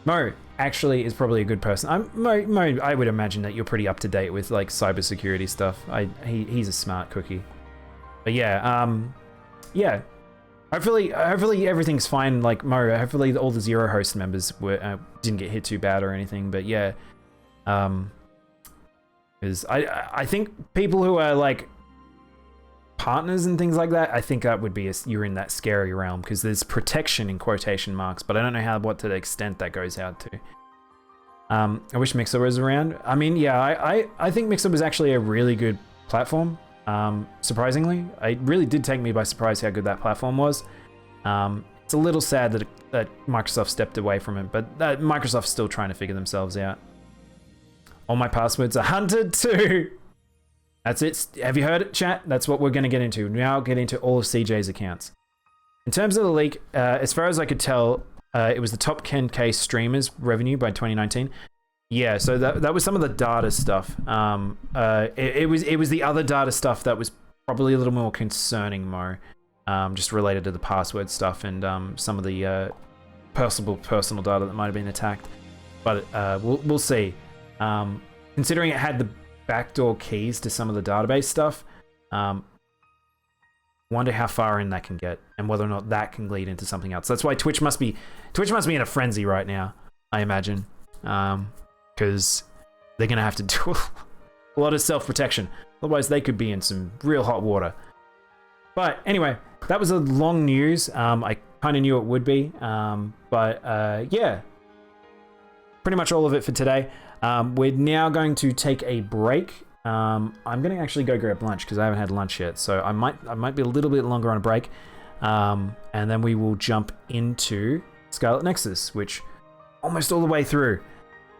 Speaker 1: Mo actually is probably a good person. Mo, I would imagine that you're pretty up to date with like cybersecurity stuff. He's a smart cookie. But yeah, yeah. Hopefully everything's fine. Like Mo, hopefully all the Zero Host members didn't get hit too bad or anything. But yeah. Because I think people who are like partners and things like that, I think that would be you're in that scary realm because there's protection in quotation marks, but I don't know what to the extent that goes out to. I wish Mixer was around. I mean, yeah, I think Mixer was actually a really good platform. Surprisingly, it really did take me by surprise how good that platform was. It's a little sad that Microsoft stepped away from it, but Microsoft's still trying to figure themselves out. All my passwords are hunted too. That's it. Have you heard it, chat? That's what we're going to get into. Now get into all of CJ's accounts. In terms of the leak, as far as I could tell, it was the top 10K streamers revenue by 2019. Yeah, so that was some of the data stuff. It was the other data stuff that was probably a little more concerning, Mo. Just related to the password stuff and some of the personal data that might have been attacked. But we'll see. Considering it had the backdoor keys to some of the database stuff, wonder how far in that can get and whether or not that can lead into something else. That's why Twitch must be in a frenzy right now, I imagine, because they're gonna have to do a lot of self-protection. Otherwise, they could be in some real hot water. But anyway, that was a long news. I kind of knew it would be, but yeah, pretty much all of it for today. We're now going to take a break. I'm going to actually go grab lunch because I haven't had lunch yet. So I might be a little bit longer on a break. And then we will jump into Scarlet Nexus, which almost all the way through.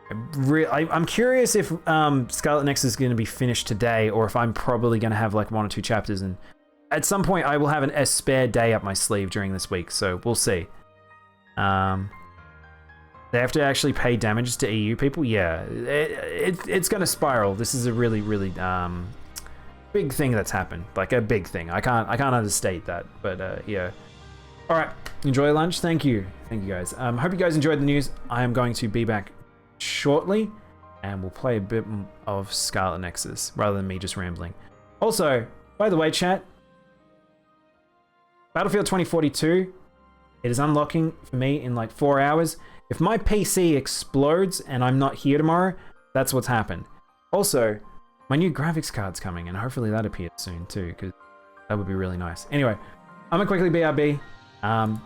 Speaker 1: I'm curious if Scarlet Nexus is going to be finished today or if I'm probably going to have like 1 or 2 chapters. And at some point I will have a spare day up my sleeve during this week. So we'll see. They have to actually pay damages to EU people? Yeah, it's going to spiral. This is a really, really big thing that's happened. Like a big thing. I can't understate that, but yeah. All right, enjoy lunch. Thank you guys. Hope you guys enjoyed the news. I am going to be back shortly, and we'll play a bit of Scarlet Nexus rather than me just rambling. Also, by the way, chat, Battlefield 2042, it is unlocking for me in like 4 hours. If my PC explodes and I'm not here tomorrow, that's what's happened. Also, my new graphics card's coming, and hopefully that appears soon too, because that would be really nice. Anyway, I'm gonna quickly BRB.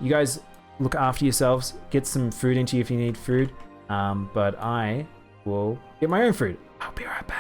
Speaker 1: You guys look after yourselves. Get some food into you if you need food. But I will get my own food. I'll be right back.